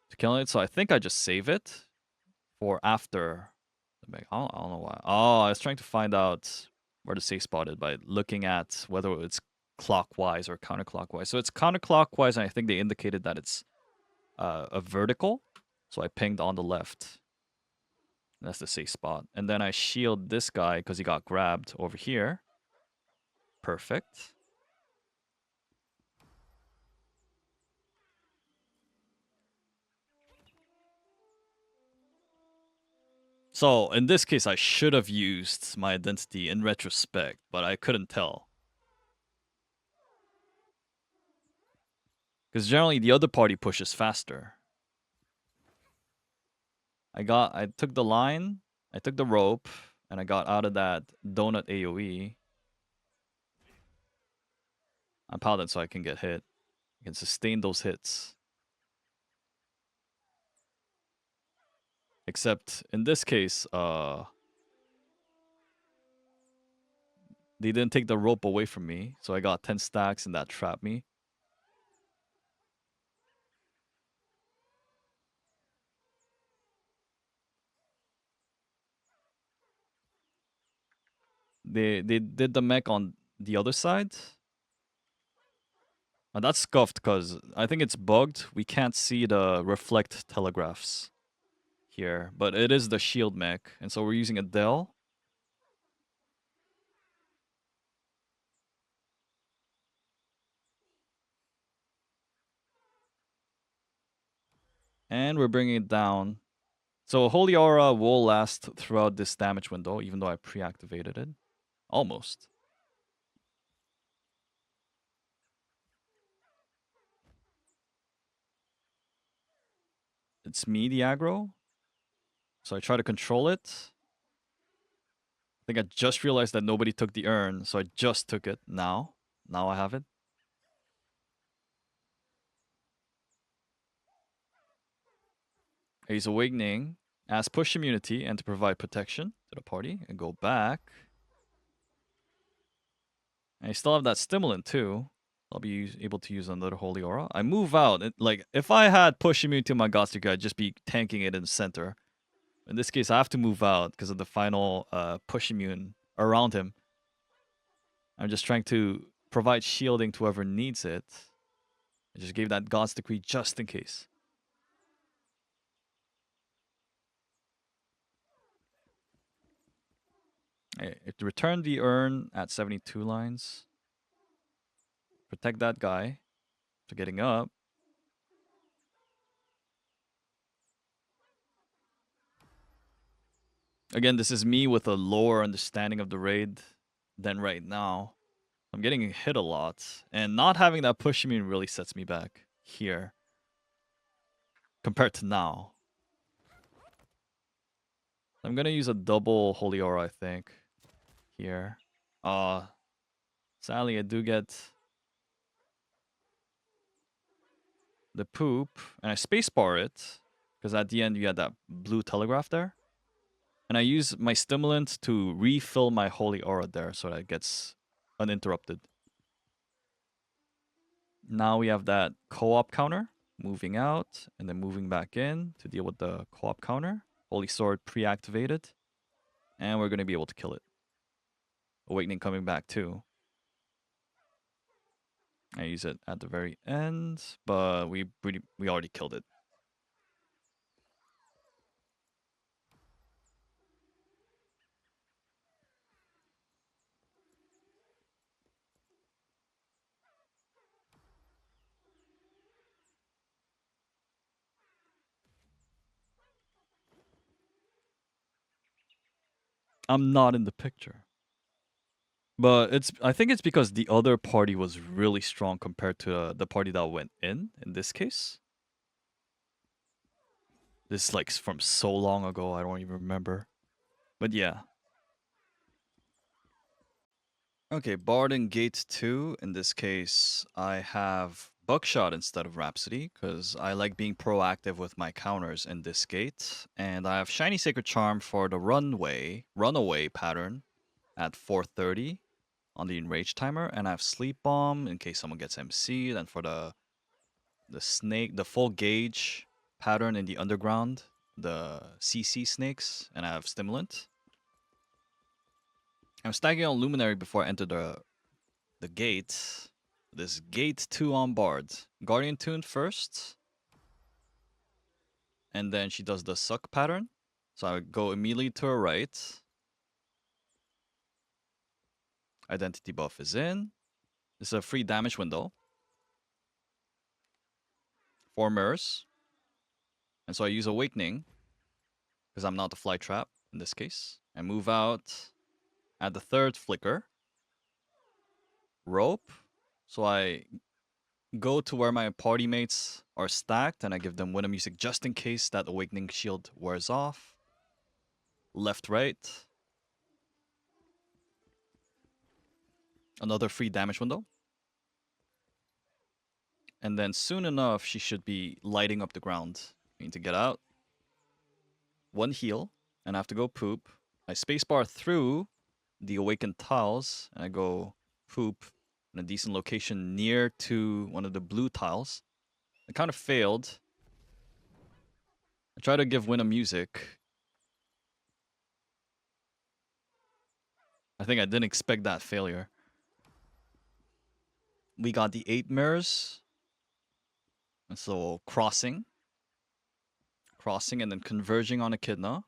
to kill it. So I think I just save it for after. I don't know why. Oh, I was trying to find out where the safe spot is by looking at whether it's clockwise or counterclockwise. So it's counterclockwise, and I think they indicated that it's a vertical. So I pinged on the left. That's the safe spot. And then I shield this guy because he got grabbed over here. Perfect. So in this case, I should have used my identity in retrospect, but I couldn't tell. Because generally the other party pushes faster. I took the line, I took the rope, and I got out of that donut AoE. I'm Paladin so I can get hit. I can sustain those hits. Except in this case, they didn't take the rope away from me, so I got 10 stacks and that trapped me. They did the mech on the other side. And that's scuffed because I think it's bugged. We can't see the reflect telegraphs here, but it is the shield mech, and so we're using a Dell. And we're bringing it down. So Holy Aura will last throughout this damage window, even though I pre-activated it. Almost. It's me, the aggro. So I try to control it. I think I just realized that nobody took the urn, so I just took it now. Now I have it. He's awakening as push immunity and to provide protection to the party and go back. And I still have that stimulant too. I'll be able to use another Holy Aura. I move out. Like, if I had push immunity to my Gothic, I'd just be tanking it in the center. In this case, I have to move out because of the final push immune around him. I'm just trying to provide shielding to whoever needs it. I just gave that God's Decree just in case. I have to return the urn at 72 lines. Protect that guy. So getting up. Again, this is me with a lower understanding of the raid than right now. I'm getting hit a lot. And not having that push immune really sets me back here. Compared to now. I'm going to use a double Holy Aura, I think. Here. Sadly, I do get the poop. And I spacebar it. Because at the end, you had that blue telegraph there. And I use my stimulant to refill my Holy Aura there so that it gets uninterrupted. Now we have that co-op counter. Moving out and then moving back in to deal with the co-op counter. Holy Sword pre-activated. And we're going to be able to kill it. Awakening coming back too. I use it at the very end, but we already killed it. I'm not in the picture. But I think it's because the other party was really strong compared to the party that went in this case. This is like from so long ago, I don't even remember. But yeah. Okay, Bard and Gate 2. In this case, I have Buckshot instead of Rhapsody, because I like being proactive with my counters in this gate. And I have Shiny Sacred Charm for the runaway pattern at 430 on the Enrage timer. And I have Sleep Bomb in case someone gets MC'd. And for the snake, the full gauge pattern in the underground, the CC snakes, and I have stimulant. I'm stacking on Luminary before I enter the gate. This gate 2 on Bard. Guardian Tune first. And then she does the suck pattern. So I go immediately to her right. Identity buff is in. This is a free damage window. 4 mirrors. And so I use Awakening, because I'm not the fly trap in this case. I move out at the 3rd flicker. Rope. So I go to where my party mates are stacked, and I give them winter music just in case that Awakening shield wears off. Left, right. Another free damage window. And then soon enough, she should be lighting up the ground. I need to get out. 1 heal, and I have to go poop. I spacebar through the awakened tiles, and I go poop in a decent location near to one of the blue tiles. I kind of failed. I try to give Winna music. I think I didn't expect that failure. We got the 8 mirrors. And so crossing. Crossing and then converging on Echidna.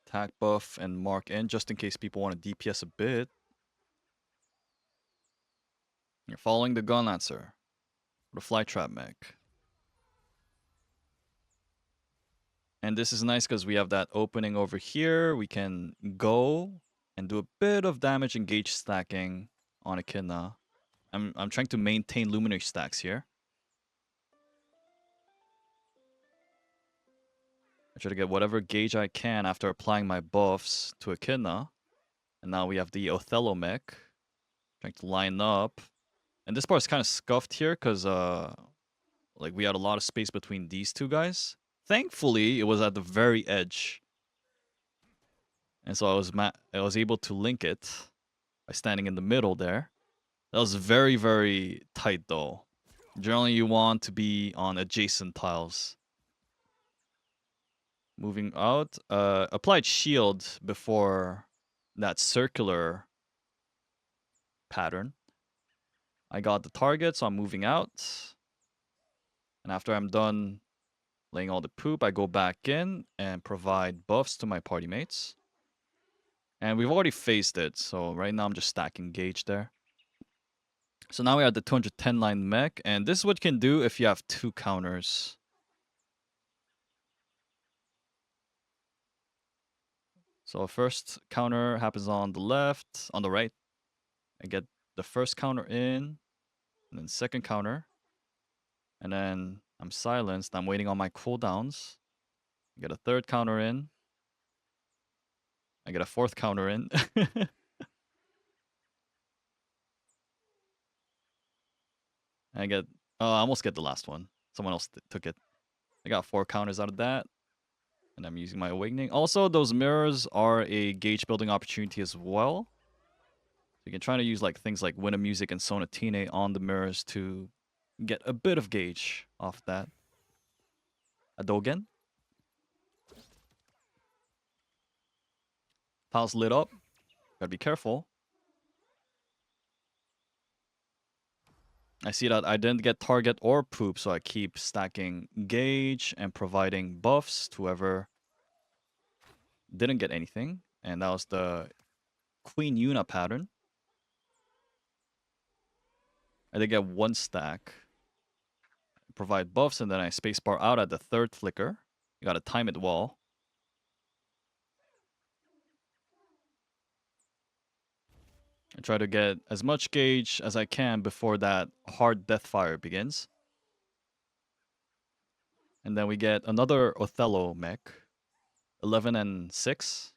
Attack buff and mark in just in case people want to DPS a bit. You're following the Gun Lancer. The Fly Trap mech. And this is nice because we have that opening over here. We can go and do a bit of damage engage stacking on Echidna. I'm trying to maintain Luminary stacks here. I try to get whatever gauge I can after applying my buffs to Echidna. And now we have the Othello mech. Trying to line up. And this part is kind of scuffed here because like we had a lot of space between these two guys. Thankfully, it was at the very edge. And so I was able to link it by standing in the middle there. That was very, very tight though. Generally, you want to be on adjacent tiles. Moving out. Applied shield before that circular pattern. I got the target, so I'm moving out. And after I'm done laying all the poop, I go back in and provide buffs to my party mates. And we've already faced it, so right now I'm just stacking gauge there. So now we have the 210 line mech, and this is what you can do if you have 2 counters. So first counter happens on the left, on the right. I get the first counter in, and then second counter. And then I'm silenced. I'm waiting on my cooldowns. I get a third counter in. I get a fourth counter in. I almost get the last one. Someone else took it. I got 4 counters out of that. And I'm using my Awakening. Also, those mirrors are a gauge building opportunity as well. You can try to use like things like Winter Music and Sonatine on the mirrors to get a bit of gauge off that. A Dogen. Tiles lit up. Gotta be careful. I see that I didn't get target or poop, so I keep stacking gauge and providing buffs to whoever didn't get anything. And that was the Queen Yuna pattern. I did get 1 stack. Provide buffs, and then I spacebar out at the 3rd flicker. You gotta time it well. I try to get as much gauge as I can before that hard deathfire begins. And then we get another Othello mech. 11 and 6.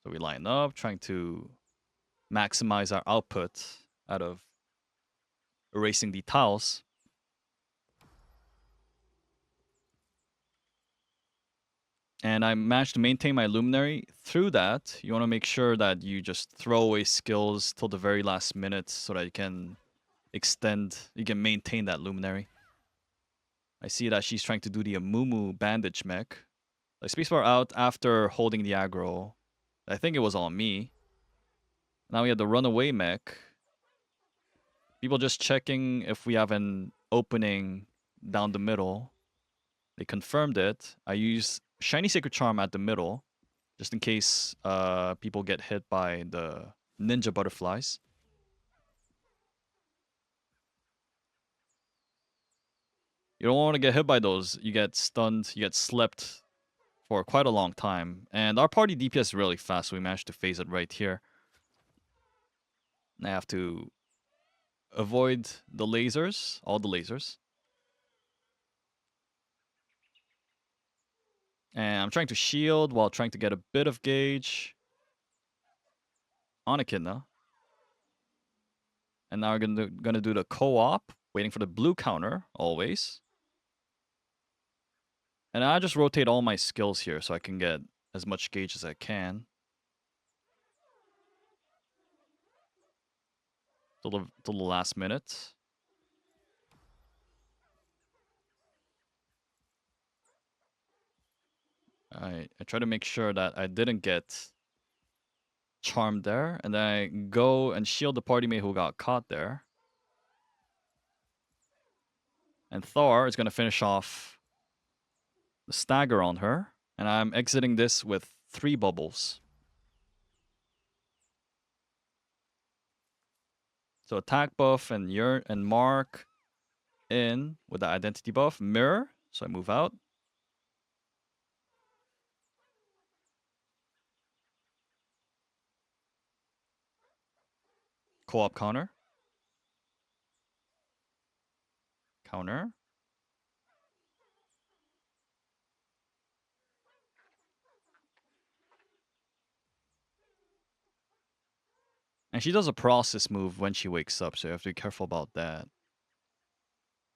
So we line up, trying to maximize our output out of erasing the tiles. And I managed to maintain my Luminary through that. You want to make sure that you just throw away skills till the very last minute so that you can extend, you can maintain that Luminary. I see that she's trying to do the Amumu bandage mech. Like spacebar out after holding the aggro. I think it was on me. Now we have the runaway mech. People just checking if we have an opening down the middle. They confirmed it. I use Shiny Sacred Charm at the middle, just in case people get hit by the ninja butterflies. You don't want to get hit by those. You get stunned, you get slept for quite a long time. And our party DPS is really fast, so we managed to phase it right here. I have to avoid the lasers, all the lasers. And I'm trying to shield while trying to get a bit of gauge on Echidna. And now we're gonna do the co-op, waiting for the blue counter, always. And I just rotate all my skills here so I can get as much gauge as I can. Till the last minute. I try to make sure that I didn't get charmed there. And then I go and shield the party mate who got caught there. And Thor is going to finish off the stagger on her. And I'm exiting this with 3 bubbles. So attack buff and mark in with the identity buff. Mirror. So I move out. Co-op counter. Counter. And she does a process move when she wakes up, so you have to be careful about that.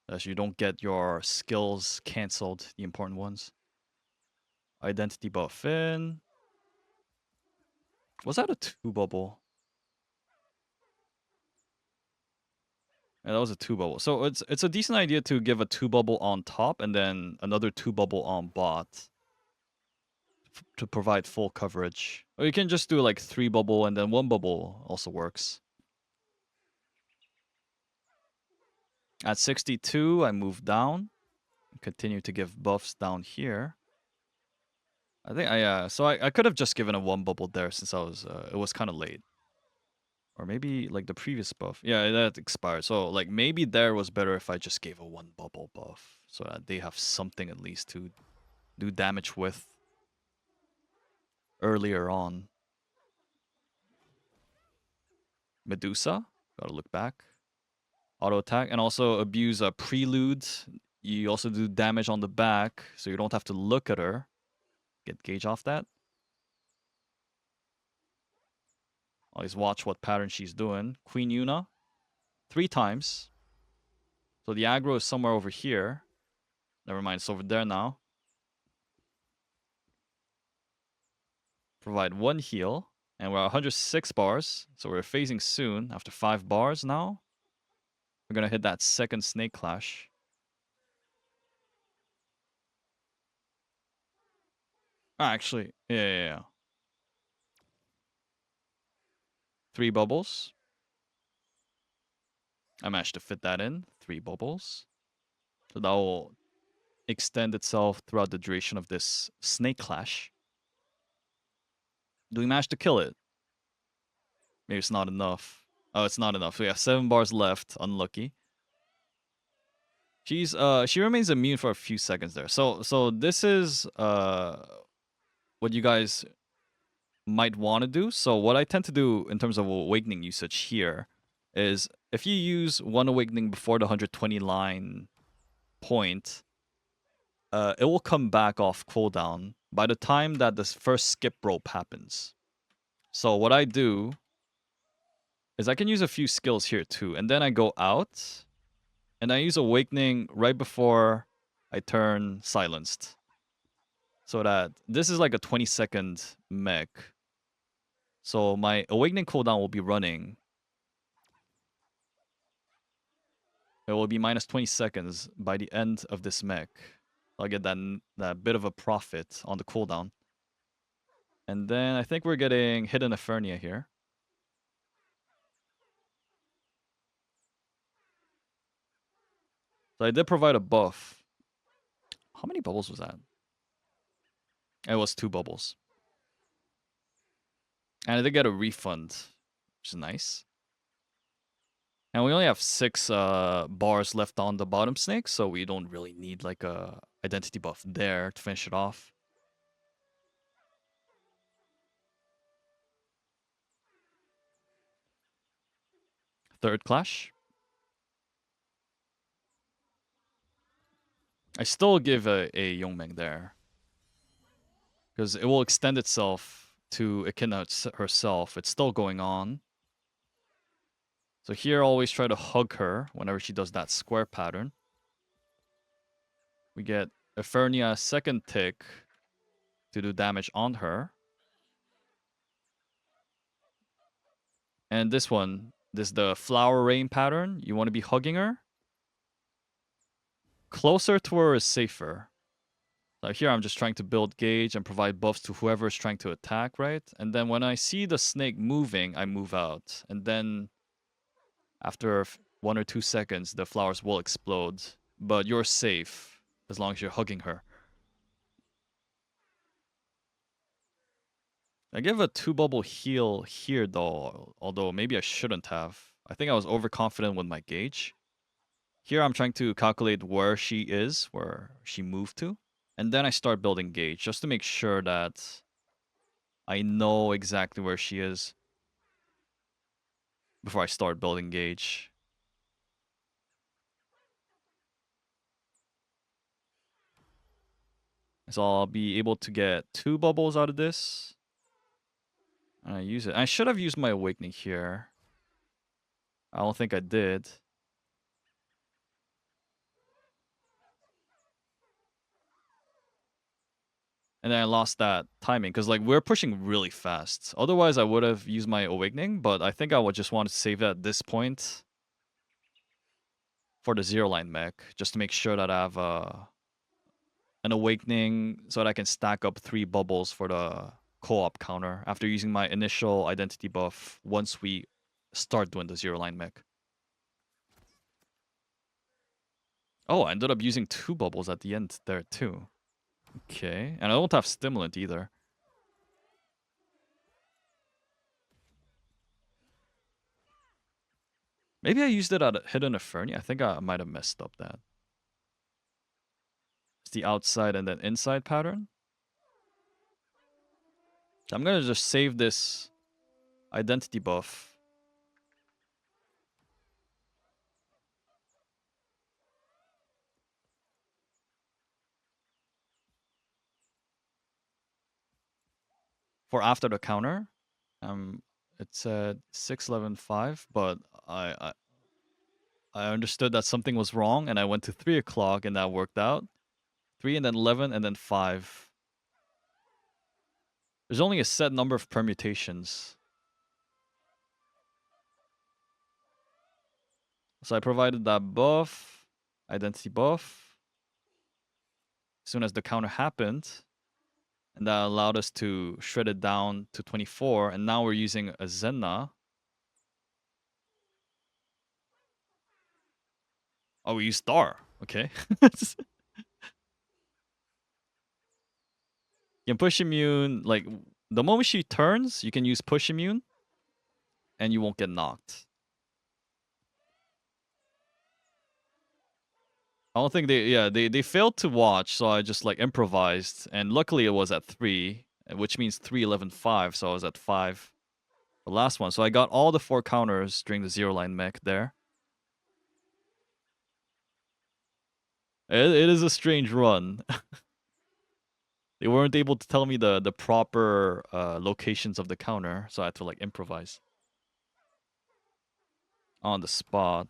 As you don't get your skills cancelled, the important ones. Identity buff in. Was that a 2 bubble? Yeah, that was a 2 bubble. So it's a decent idea to give a 2 bubble on top and then another 2 bubble on bot to provide full coverage. Or you can just do like 3 bubble and then 1 bubble also works. At 62, I move down. Continue to give buffs down here. I think so I could have just given a 1 bubble there since it was kind of late. Or maybe like the previous buff. Yeah, that expired. So like maybe there was better if I just gave a 1 bubble buff so that they have something at least to do damage with earlier on. Medusa, gotta look back. Auto attack and also abuse a prelude. You also do damage on the back, so you don't have to look at her. Get gauge off that. Always watch what pattern she's doing. Queen Yuna, 3 times. So the aggro is somewhere over here. Never mind, it's over there now. Provide 1 heal. And we're at 106 bars. So we're phasing soon. After 5 bars now. We're going to hit that second Snake Clash. Actually, yeah. 3 bubbles. I managed to fit that in. 3 bubbles. So that will extend itself throughout the duration of this Snake Clash. Do we manage to kill it? Maybe it's not enough. Oh, it's not enough. We have 7 bars left. Unlucky. She remains immune for a few seconds there. So this is what you guys might want to do. So what I tend to do in terms of awakening usage here is if you use 1 awakening before the 120 line point, it will come back off cooldown by the time that this first skip rope happens. So what I do is I can use a few skills here too, and then I go out and I use awakening right before I turn silenced. So that this is like a 20-second mech. So my awakening cooldown will be running It will be minus 20 seconds by the end of this mech. I'll get that bit of a profit on the cooldown. And then I think we're getting Hidden Efernia here. So I did provide a buff. How many bubbles was that? It was 2 bubbles. And I did get a refund, which is nice. And we only have 6 bars left on the bottom snake, so we don't really need like a identity buff there to finish it off. Third clash. I still give a Yongmeng there. Because it will extend itself to Echidna herself. It's still going on. So here, always try to hug her whenever she does that square pattern. We get Efernia second tick to do damage on her. And this one, this is the flower rain pattern. You want to be hugging her. Closer to her is safer. So here I'm just trying to build gauge and provide buffs to whoever is trying to attack, right? And then when I see the snake moving, I move out. And then after 1 or 2 seconds, the flowers will explode. But you're safe as long as you're hugging her. I give a 2-bubble heal here, though. Although maybe I shouldn't have. I think I was overconfident with my gauge. Here I'm trying to calculate where she is, where she moved to. And then I start building gauge just to make sure that I know exactly where she is before I start building gauge. So I'll be able to get 2 bubbles out of this. And I use it. I should have used my awakening here. I don't think I did. And then I lost that timing because like we're pushing really fast. Otherwise I would have used my awakening, but I think I would just want to save it at this point for the zero line mech, just to make sure that I have an awakening so that I can stack up 3 bubbles for the co-op counter after using my initial identity buff once we start doing the zero line mech. Oh, I ended up using 2 bubbles at the end there too. Okay, and I don't have stimulant either. Maybe I used it at Hidden Efernia. I think I might have messed up that. It's the outside and then inside pattern. I'm gonna just save this identity buff. For after the counter. It said 6:11:5, but I understood that something was wrong, and I went to 3 o'clock, and that worked out. 3 and then 11 and then 5. There's only a set number of permutations. So I provided that buff, identity buff, as soon as the counter happened. And that allowed us to shred it down to 24. And now we're using a Zenna. Oh, we use Star. Okay. You can push immune. Like, the moment she turns, you can use push immune. And you won't get knocked. I don't think they failed to watch, so I just like improvised, and luckily it was at 3, which means 3:11:5, so I was at 5. The last one, so I got all the 4 counters during the zero line mech there. It is a strange run. They weren't able to tell me the proper locations of the counter, so I had to like improvise on the spot.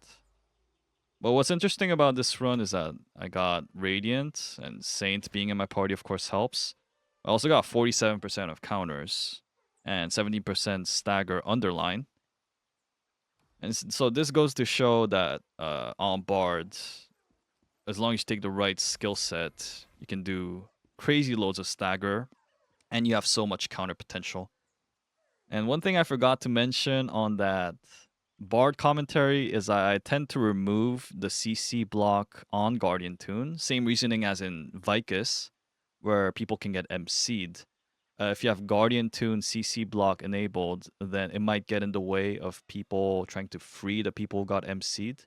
But what's interesting about this run is that I got Radiant, and Saint being in my party of course helps. I also got 47% of counters and 70% stagger underline. And so this goes to show that on Bard, as long as you take the right skill set, you can do crazy loads of stagger, and you have so much counter potential. And one thing I forgot to mention on that Bard commentary is I tend to remove the CC block on Guardian Tune. Same reasoning as in Vicus, where people can get MC'd. If you have Guardian Tune CC block enabled, then it might get in the way of people trying to free the people who got MC'd.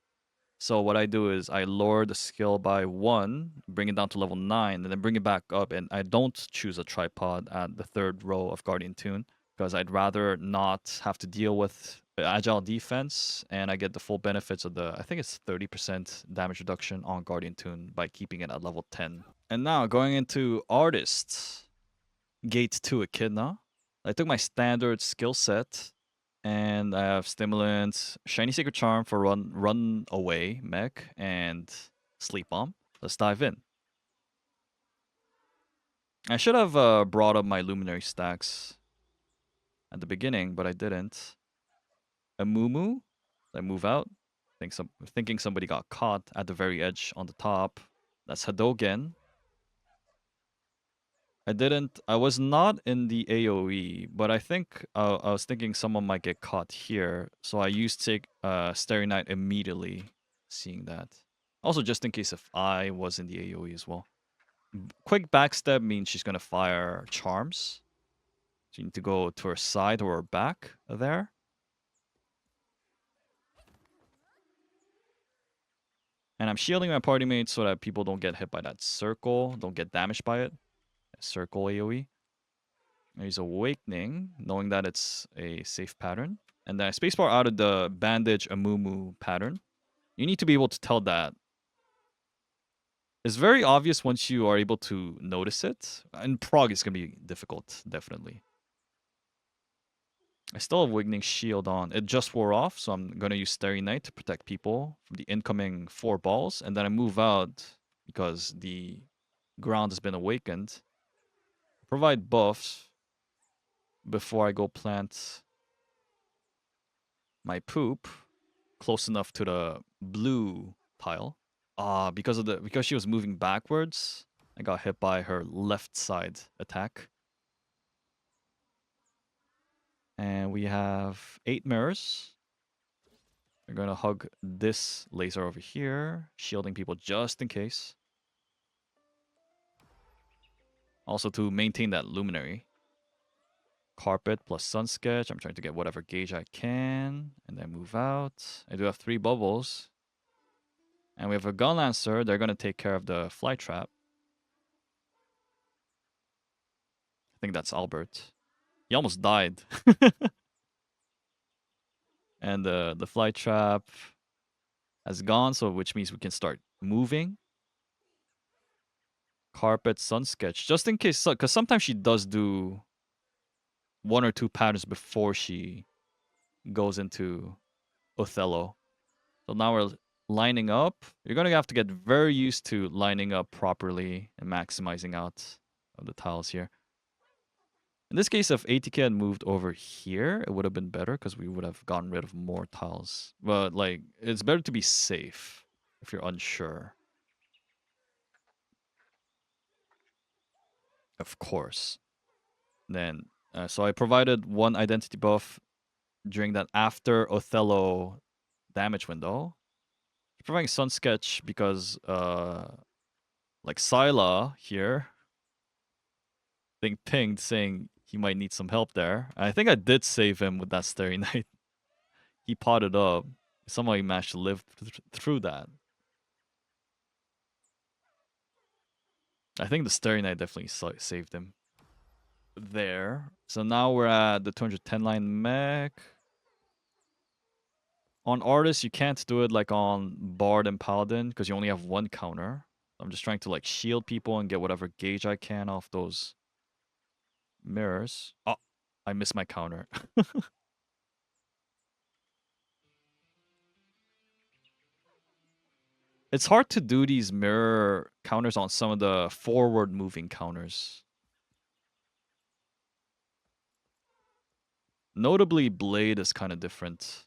So what I do is I lower the skill by 1, bring it down to level 9, and then bring it back up, and I don't choose a tripod at the 3rd row of Guardian Tune because I'd rather not have to deal with agile defense, and I get the full benefits of the, I think it's 30% damage reduction on Guardian Tune by keeping it at level 10. And now going into Artists, Gate 2 Echidna. I took my standard skill set, and I have Stimulant, Shiny Sacred Charm for run away mech, and Sleep Bomb. Let's dive in. I should have brought up my Luminary stacks at the beginning, but I didn't. A Moo. I move out. Thinking somebody got caught at the very edge on the top. That's Hadogen. I was not in the AoE, but I think I was thinking someone might get caught here. So I used Starry Night immediately, seeing that. Also, just in case if I was in the AoE as well. Quick backstab means she's going to fire charms. So you need to go to her side or her back there. And I'm shielding my party mates so that people don't get hit by that circle, don't get damaged by it. Circle AoE. He's Awakening, knowing that it's a safe pattern. And then I spacebar out of the Bandage Amumu pattern. You need to be able to tell that. It's very obvious once you are able to notice it. In Prague, it's going to be difficult, definitely. I still have Awakening Shield on. It just wore off, so I'm going to use Starry Night to protect people from the incoming 4 balls. And then I move out because the ground has been awakened. Provide buffs before I go plant my poop close enough to the blue tile. Because she was moving backwards, I got hit by her left side attack. And we have 8 mirrors. We're gonna hug this laser over here, shielding people just in case. Also to maintain that luminary. Carpet plus sun sketch. I'm trying to get whatever gauge I can. And then move out. I do have 3 bubbles. And we have a gun lancer. They're gonna take care of the fly trap. I think that's Albert. He almost died. And the fly trap has gone, so which means we can start moving. Carpet, sun sketch, just in case, because sometimes she does do 1 or 2 patterns before she goes into Othello. So now we're lining up. You're gonna have to get very used to lining up properly and maximizing out of the tiles here. In this case, if ATK had moved over here, it would have been better because we would have gotten rid of more tiles. But, like, it's better to be safe if you're unsure. Of course. Then, so I provided 1 identity buff during that after Othello damage window. Providing Sun Sketch because, like, Scylla here, being pinged saying he might need some help there. I think I did save him with that Starry Night. He potted up. Somehow he managed to live through that. I think the Starry Night definitely saved him there. So now we're at the 210 line mech. On Artist, you can't do it like on Bard and Paladin because you only have 1 counter. I'm just trying to like shield people and get whatever gauge I can off those mirrors. Oh, I missed my counter. It's hard to do these mirror counters on some of the forward moving counters. Notably, Blade is kind of different.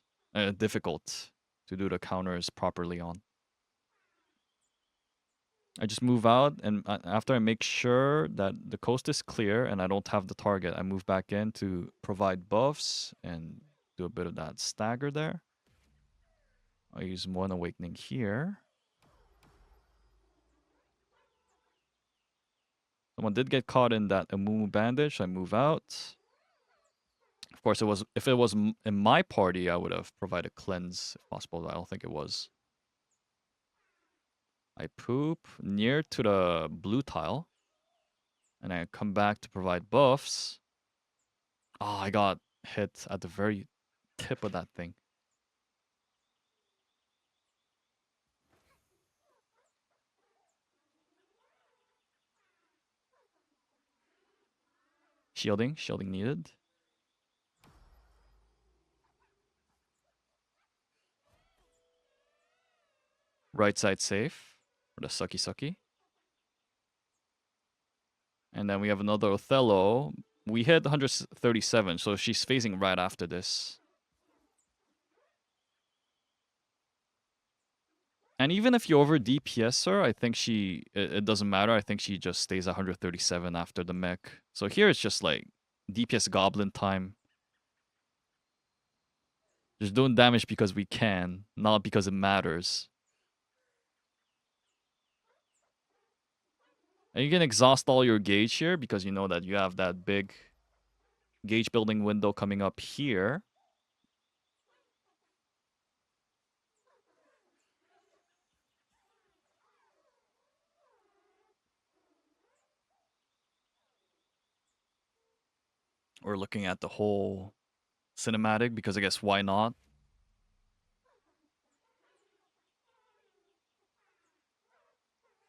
difficult to do the counters properly on. I just move out, and after I make sure that the coast is clear and I don't have the target, I move back in to provide buffs and do a bit of that stagger there. I use one awakening here. Someone did get caught in that Amumu bandage, so I move out. Of course, if it was in my party, I would have provided cleanse if possible. I don't think it was. I poop near to the blue tile. And I come back to provide buffs. Oh, I got hit at the very tip of that thing. Shielding needed. Right side safe for the sucky sucky. And then we have another Othello. We hit 137, so she's phasing right after this. And even if you over DPS her, I think it doesn't matter. I think she just stays 137 after the mech. So here it's just like DPS goblin time. Just doing damage because we can, not because it matters. And you can exhaust all your gauge here because you know that you have that big gauge building window coming up here. We're looking at the whole cinematic because I guess why not?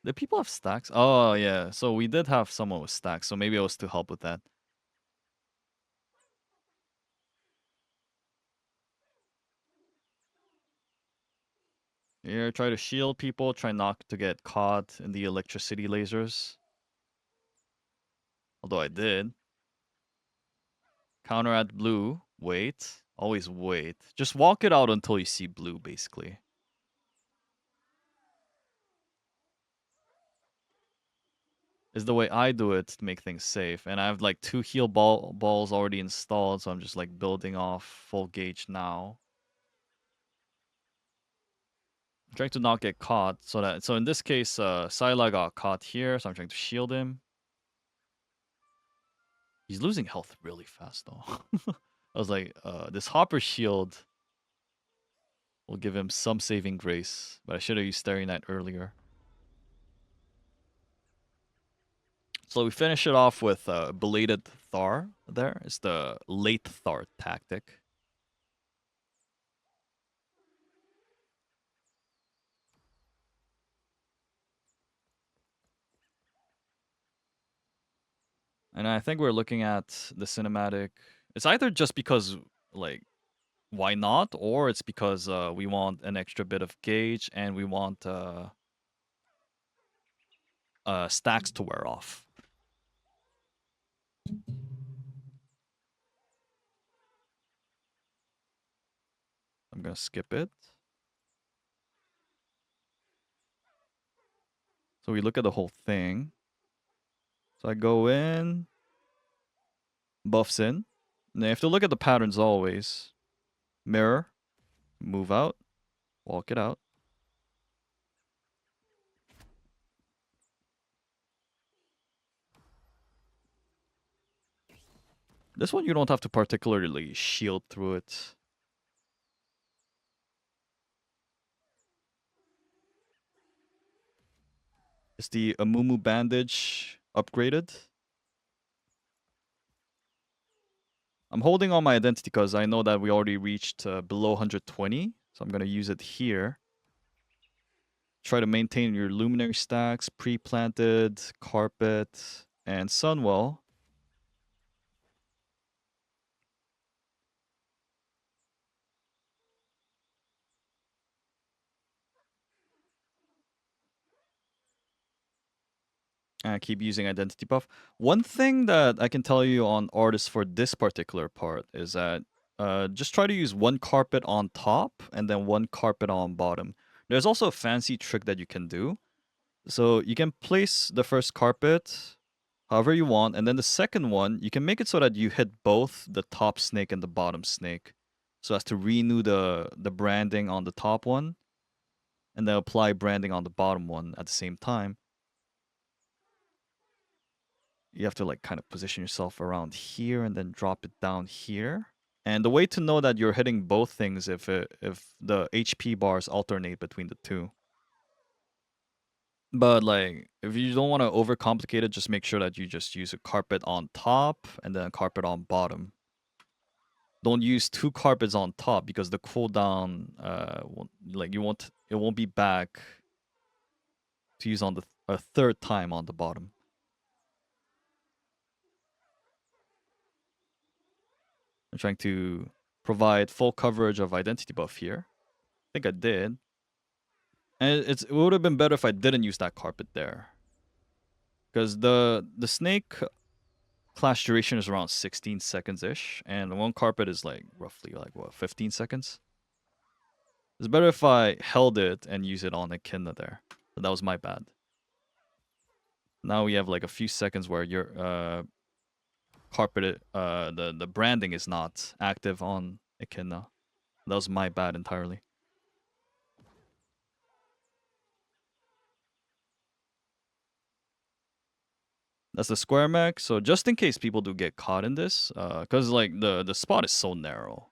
Did people have stacks? Oh, yeah. So we did have someone with stacks, so maybe it was to help with that. Here, try to shield people, try not to get caught in the electricity lasers. Although I did. Counter at blue. Wait. Always wait. Just walk it out until you see blue, basically. Is the way I do it to make things safe. And I have like 2 heal balls already installed, so I'm just like building off full gauge now. I'm trying to not get caught, so in this case, Syla got caught here, so I'm trying to shield him. He's losing health really fast though. I was like, this Hopper shield will give him some saving grace, but I should have used Starry Night earlier. So we finish it off with belated Thar there. It's the late Thar tactic. And I think we're looking at the cinematic. It's either just because, like, why not? Or it's because we want an extra bit of gauge and we want stacks to wear off. I'm going to skip it. So we look at the whole thing. So I go in, buffs in. Now you have to look at the patterns always. Mirror, move out, walk it out. This one you don't have to particularly shield through it. Is the Amumu bandage upgraded? I'm holding on my identity because I know that we already reached below 120. So I'm going to use it here. Try to maintain your luminary stacks, pre-planted, carpet, and sunwell. And I keep using identity buff. One thing that I can tell you on artists for this particular part is that just try to use one carpet on top and then one carpet on bottom. There's also a fancy trick that you can do. So you can place the first carpet however you want, and then the second one, you can make it so that you hit both the top snake and the bottom snake. So as to renew the branding on the top one, and then apply branding on the bottom one at the same time. You have to like kind of position yourself around here and then drop it down here. And the way to know that you're hitting both things if the HP bars alternate between the two. But like if you don't want to overcomplicate it, just make sure that you just use a carpet on top and then a carpet on bottom. Don't use two carpets on top because the cooldown it won't be back to use on a third time on the bottom. I'm trying to provide full coverage of identity buff here. I think I did. And it would have been better if I didn't use that carpet there. Because the snake clash duration is around 16 seconds-ish. And one carpet is like roughly like what, 15 seconds? It's better if I held it and use it on Echidna there. So that was my bad. Now we have like a few seconds where your carpeted the branding is not active on Echidna. That was my bad entirely. That's the square mech. So just in case people do get caught in this, because like the spot is so narrow,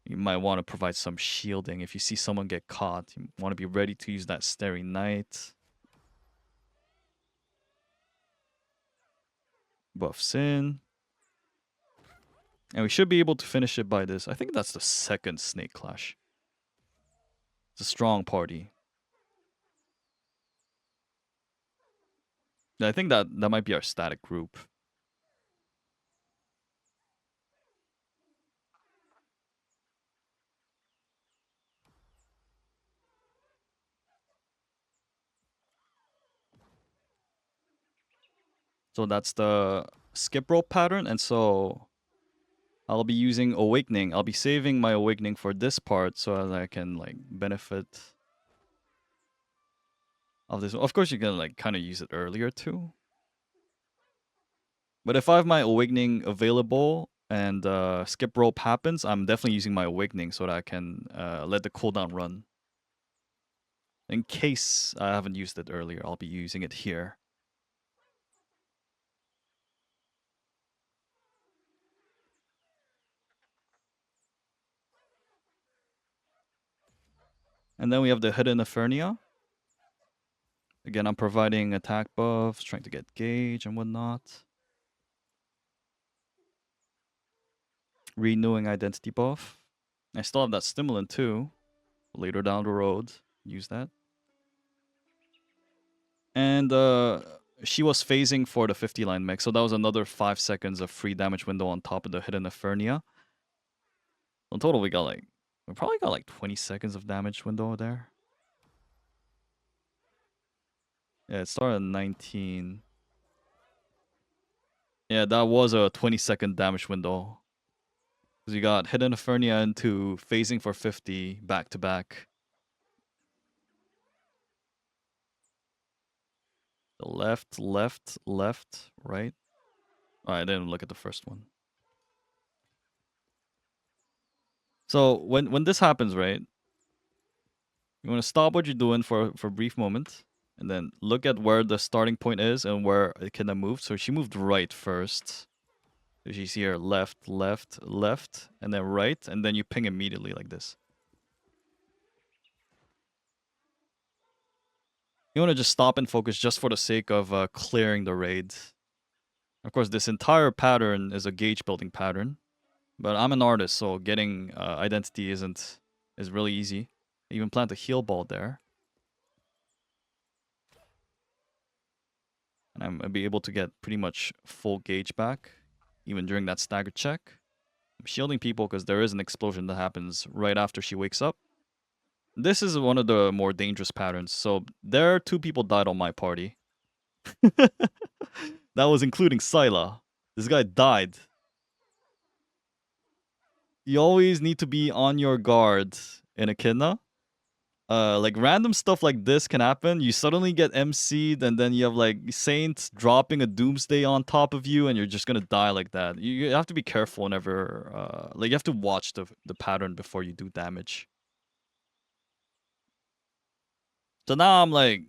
you might want to provide some shielding. If you see someone get caught, you want to be ready to use that Starry Night. Buffs in. And we should be able to finish it by this. I think that's the second snake clash. It's a strong party. I think that might be our static group. So that's the skip rope pattern, and so I'll be using Awakening. I'll be saving my Awakening for this part so that I can like benefit of this. Of course, you can like kind of use it earlier too. But if I have my Awakening available and skip rope happens, I'm definitely using my Awakening so that I can let the cooldown run. In case I haven't used it earlier, I'll be using it here. And then we have the Hidden Infernia. Again, I'm providing attack buffs, trying to get gauge and whatnot. Renewing identity buff. I still have that stimulant too. Later down the road, use that. And she was phasing for the 50 line mech, so that was another 5 seconds of free damage window on top of the Hidden Infernia. In total, we probably got like 20 seconds of damage window there. Yeah, it started at 19. Yeah, that was a 20-second damage window. Because you got Hidden Infernia into phasing for 50 back to back. The left, right. Oh, I didn't look at the first one. So when this happens, right? You want to stop what you're doing for a brief moment. And then look at where the starting point is and where Echidna moved. So she moved right first. So you see her left, and then right. And then you ping immediately like this. You want to just stop and focus just for the sake of clearing the raid. Of course, this entire pattern is a gauge building pattern. But I'm an artist, so getting identity is really easy. I even plant a heal ball there. And I'm going to be able to get pretty much full gauge back, even during that stagger check. I'm shielding people because there is an explosion that happens right after she wakes up. This is one of the more dangerous patterns. So there 2 people died on my party. That was including Scylla. This guy died. You always need to be on your guard in Echidna. Like random stuff like this can happen. You suddenly get MC'd, and then you have like Saint dropping a Doomsday on top of you, and you're just gonna die like that. You have to be careful whenever, like you have to watch the pattern before you do damage. So now I'm like,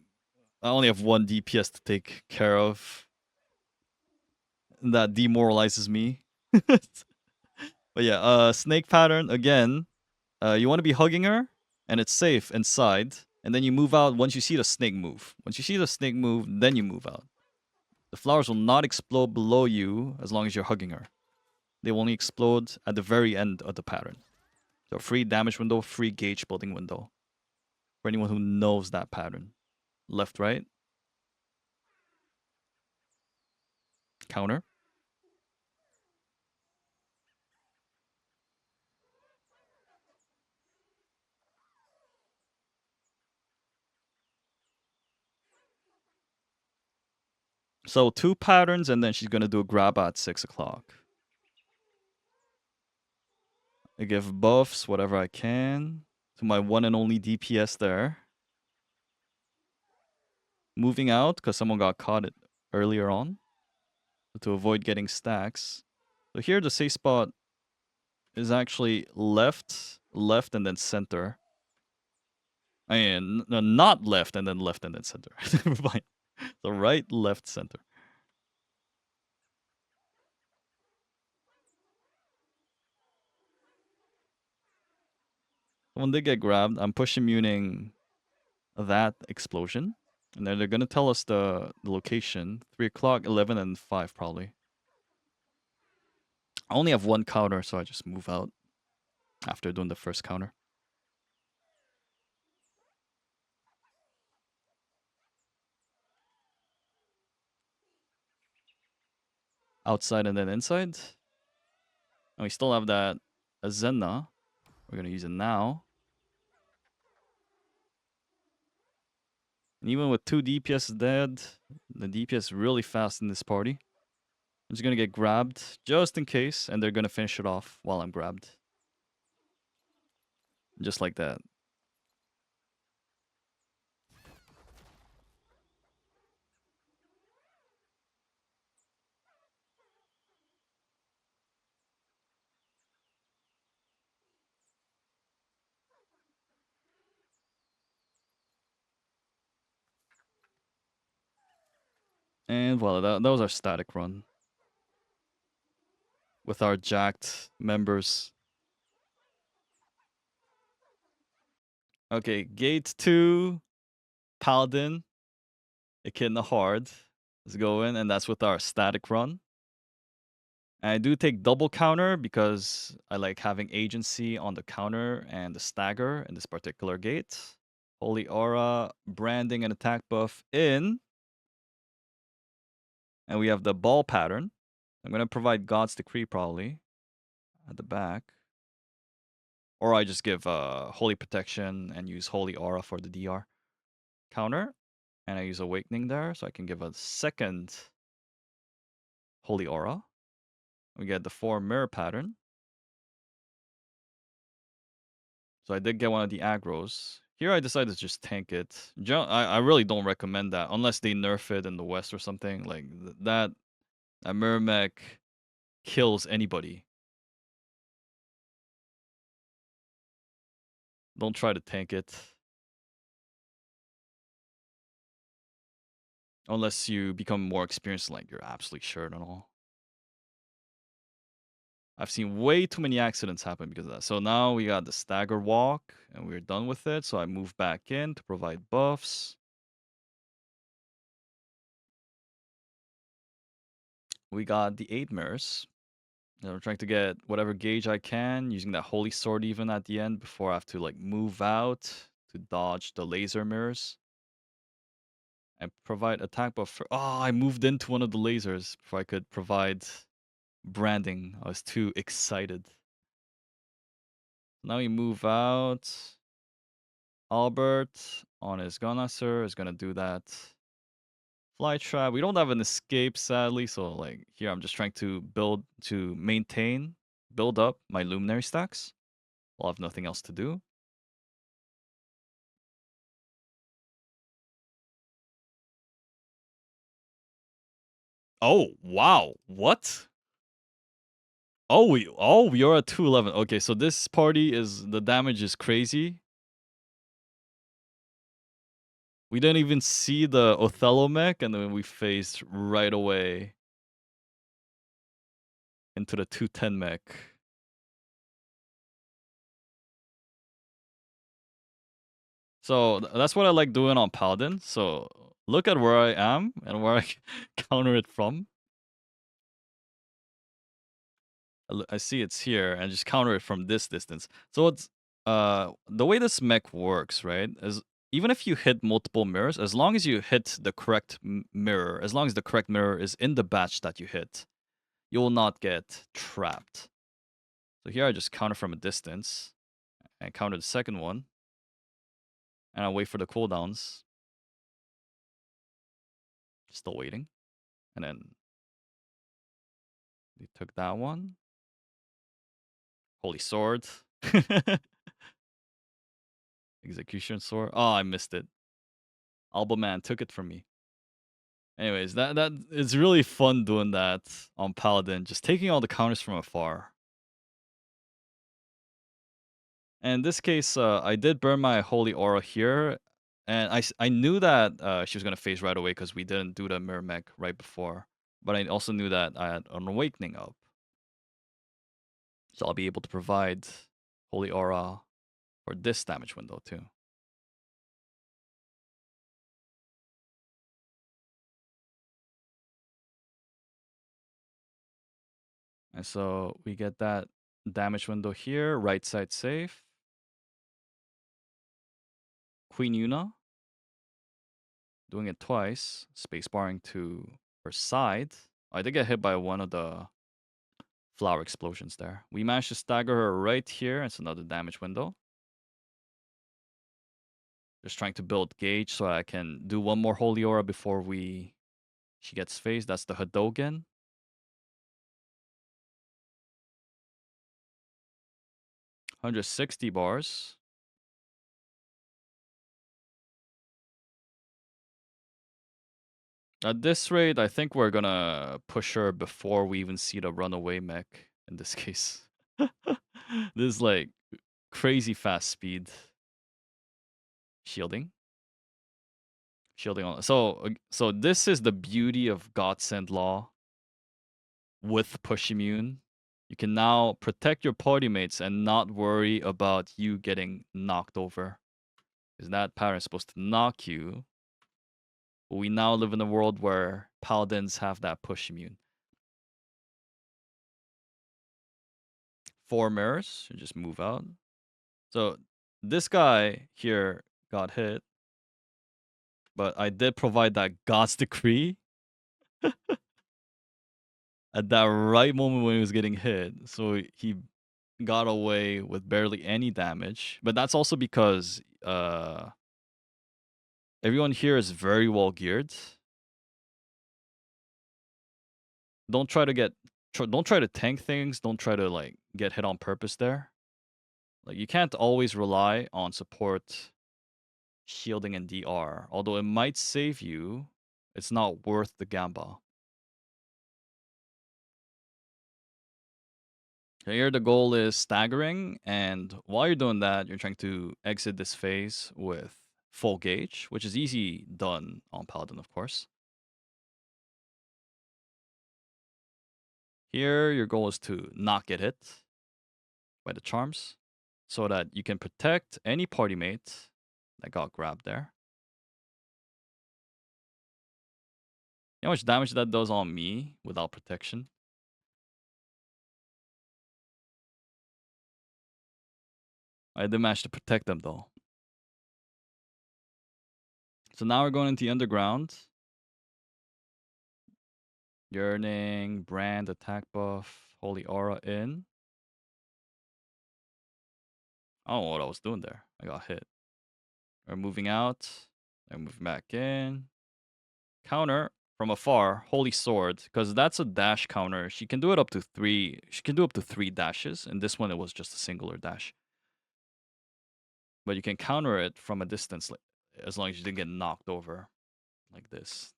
I only have one DPS to take care of. And that demoralizes me. But yeah, snake pattern again. You want to be hugging her, and it's safe inside. And then you move out once you see the snake move. Once you see the snake move, then you move out. The flowers will not explode below you as long as you're hugging her. They will only explode at the very end of the pattern. So free damage window, free gauge building window. For anyone who knows that pattern. Left, right. Counter. So 2 patterns, and then she's going to do a grab at 6 o'clock. I give buffs, whatever I can, to my one and only DPS there. Moving out, because someone got caught it earlier on. To avoid getting stacks. So here the safe spot is actually left, left, and then center. I mean, no, not left and then center. Never mind. So right, left, center. When they get grabbed, I'm push immuning that explosion. And then they're going to tell us the location. 3 o'clock, 11, and 5 probably. I only have one counter, so I just move out after doing the first counter. Outside and then inside. And we still have that Azena. We're going to use it now. And even with 2 DPS dead, the DPS really fast in this party. I'm just going to get grabbed just in case, and they're going to finish it off while I'm grabbed. Just like that. And voila, that was our static run. With our jacked members. Okay, gate 2, Paladin, Echidna Hard. Let's go in, and that's with our static run. And I do take double counter because I like having agency on the counter and the stagger in this particular gate. Holy Aura, branding, and attack buff in. And we have the ball pattern. I'm going to provide God's Decree probably at the back. Or I just give Holy Protection and use Holy Aura for the DR counter. And I use Awakening there, so I can give a second Holy Aura. We get the 4 mirror pattern. So I did get one of the aggros. Here I decided to just tank it. I really don't recommend that unless they nerf it in the west or something. Like that mirror mech kills anybody. Don't try to tank it. Unless you become more experienced, like you're absolutely sure and all. I've seen way too many accidents happen because of that. So now we got the stagger walk, and we're done with it. So I move back in to provide buffs. We got the 8 mirrors. I'm trying to get whatever gauge I can, using that holy sword even at the end before I have to like move out to dodge the laser mirrors. And provide attack buff for... Oh, I moved into one of the lasers before I could provide branding. I was too excited. Now we move out. Albert on his Gunasser is gonna do that fly trap. We don't have an escape, sadly, so like here I'm just trying to build to maintain build up my luminary stacks. I'll have nothing else to do. Oh, wow. What? You're at 211. Okay, so this party is the damage is crazy. We didn't even see the Othello mech, and then we faced right away into the 210 mech. So that's what I like doing on Paladin. So look at where I am and where I counter it from. I see it's here and just counter it from this distance. So it's the way this mech works, right? Is even if you hit multiple mirrors, as long as you hit the correct mirror, as long as the correct mirror is in the batch that you hit, you will not get trapped. So here I just counter from a distance and counter the second one, and I wait for the cooldowns. Still waiting, and then they took that one. Holy sword. Execution sword. Oh, I missed it. Alba Man took it from me. Anyways, that it's really fun doing that on Paladin, just taking all the counters from afar. And in this case, I did burn my Holy Aura here, and I knew that she was gonna phase right away because we didn't do the mirror mech right before. But I also knew that I had an awakening up, so I'll be able to provide Holy Aura for this damage window too. And so we get that damage window here, right side safe. Queen Yuna, doing it twice, spacebarring to her side. I did get hit by one of the flower explosions there. We managed to stagger her right here. It's another damage window. Just trying to build gauge so I can do one more Holy Aura before she gets phased. That's the Hadogen. 160 bars. At this rate, I think we're gonna push her before we even see the runaway mech in this case. This is like crazy fast speed. Shielding. Shielding on. So this is the beauty of Godsend Law with push immune. You can now protect your party mates and not worry about you getting knocked over. Because that pattern is supposed to knock you. But we now live in a world where paladins have that push immune. 4 mirrors, you just move out. So this guy here got hit. But I did provide that God's Decree at that right moment when he was getting hit. So he got away with barely any damage. But that's also because everyone here is very well geared. Don't try to tank things. Don't try to like get hit on purpose there. Like you can't always rely on support shielding and DR. Although it might save you, it's not worth the gamba. Here the goal is staggering, and while you're doing that, you're trying to exit this phase with full gauge, which is easy done on Paladin, of course. Here, your goal is to not get hit by the charms, so that you can protect any party mate that got grabbed there. You know how much damage that does on me without protection? I did manage to protect them though. So now we're going into the underground. Yearning, brand, attack buff, holy aura in. I don't know what I was doing there. I got hit. We're moving out. I'm moving back in. Counter from afar, Holy Sword, because that's a dash counter. She can do it up to 3. She can do up to 3 dashes. And this one, it was just a singular dash. But you can counter it from a distance, like, as long as you didn't get knocked over like this.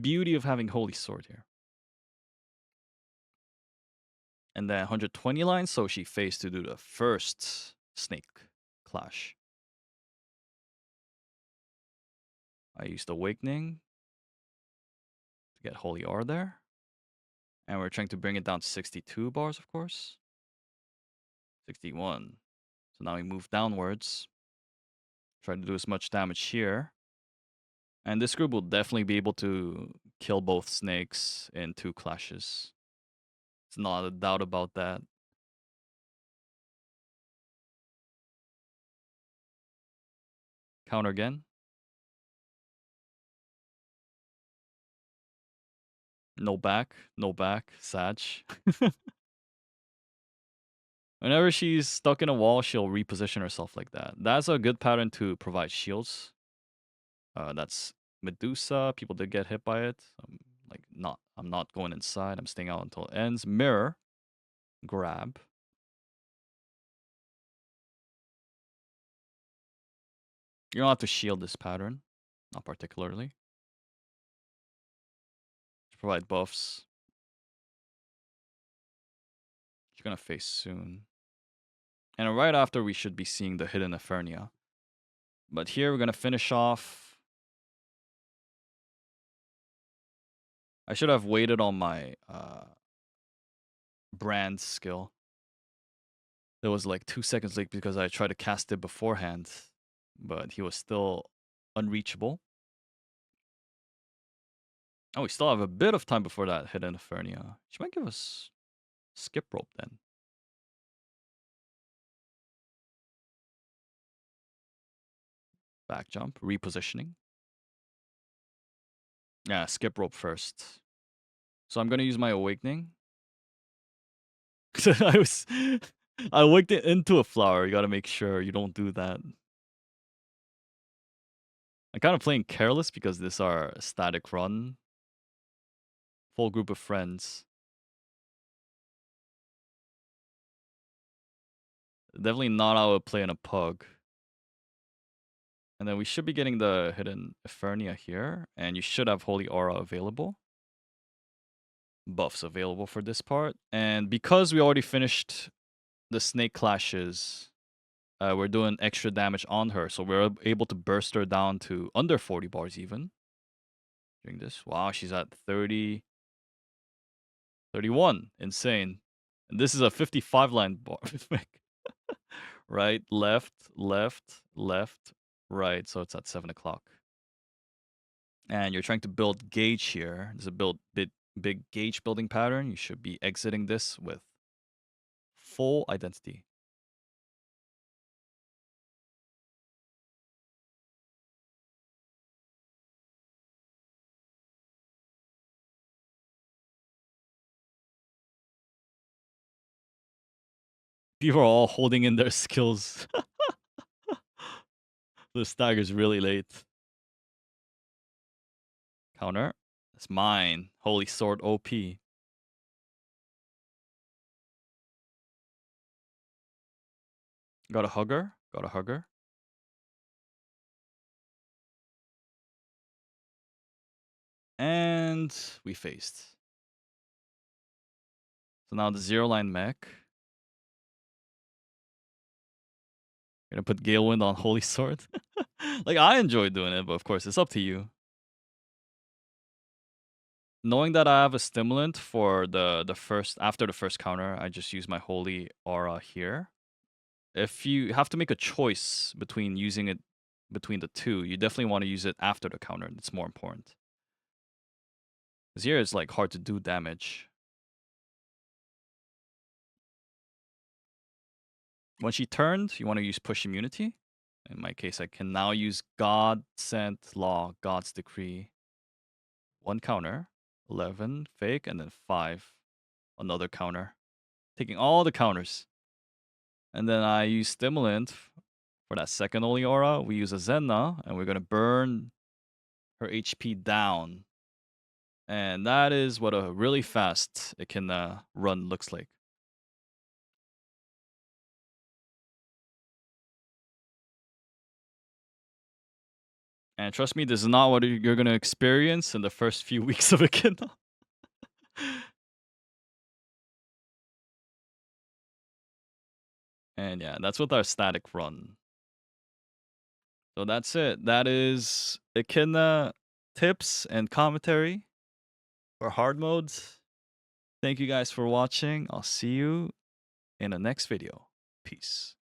Beauty of having Holy Sword here. And then 120 lines, so she faced to do the first snake clash. I used Awakening to get Holy R there. And we're trying to bring it down to 62 bars, of course. 61. So now we move downwards. Try to do as much damage here. And this group will definitely be able to kill both snakes in 2 clashes. It's not a doubt about that. Counter again. No back. No back. Sag. Whenever she's stuck in a wall, she'll reposition herself like that. That's a good pattern to provide shields. That's Medusa. People did get hit by it. I'm not going inside. I'm staying out until it ends. Mirror. Grab. You don't have to shield this pattern. Not particularly. To provide buffs. She's gonna face soon. And right after, we should be seeing the Hidden Infernia. But here, we're gonna finish off. I should have waited on my brand skill. It was like 2 seconds late because I tried to cast it beforehand. But he was still unreachable. Oh, we still have a bit of time before that Hidden Infernia. She might give us skip rope then. Back jump, repositioning. Yeah, skip rope first. So I'm gonna use my Awakening. I awakened it into a flower. You gotta make sure you don't do that. I'm kind of playing careless because this is our static run. Full group of friends. Definitely not how I would play in a pug. And then we should be getting the Hidden Infernia here. And you should have Holy Aura available. Buffs available for this part. And because we already finished the snake clashes, we're doing extra damage on her. So we're able to burst her down to under 40 bars even. Doing this. Wow, she's at 30. 31. Insane. And this is a 55 line bar. Right, left, left, left, right. So it's at 7 o'clock. And you're trying to build gauge here. There's a big gauge building pattern. You should be exiting this with full identity. People are all holding in their skills. The stagger's really late. Counter. That's mine. Holy Sword OP. Got a hugger. Got a hugger. And we faced. So now the 0-line mech. Gonna put Galewind on Holy Sword. Like, I enjoy doing it, but of course, it's up to you. Knowing that I have a stimulant for the first, after the first counter, I just use my Holy Aura here. If you have to make a choice between using it between the two, you definitely want to use it after the counter. It's more important. Because here it's like hard to do damage. When she turned, you want to use Push Immunity. In my case, I can now use God Sent Law, God's Decree. 1 counter, 11, fake, and then 5, another counter. Taking all the counters. And then I use Stimulant for that second Holy Aura. We use a Zenna, and we're going to burn her HP down. And that is what a really fast Echidna run looks like. And trust me, this is not what you're going to experience in the first few weeks of Echidna. And yeah, that's with our static run. So that's it. That is Echidna tips and commentary for hard modes. Thank you guys for watching. I'll see you in the next video. Peace.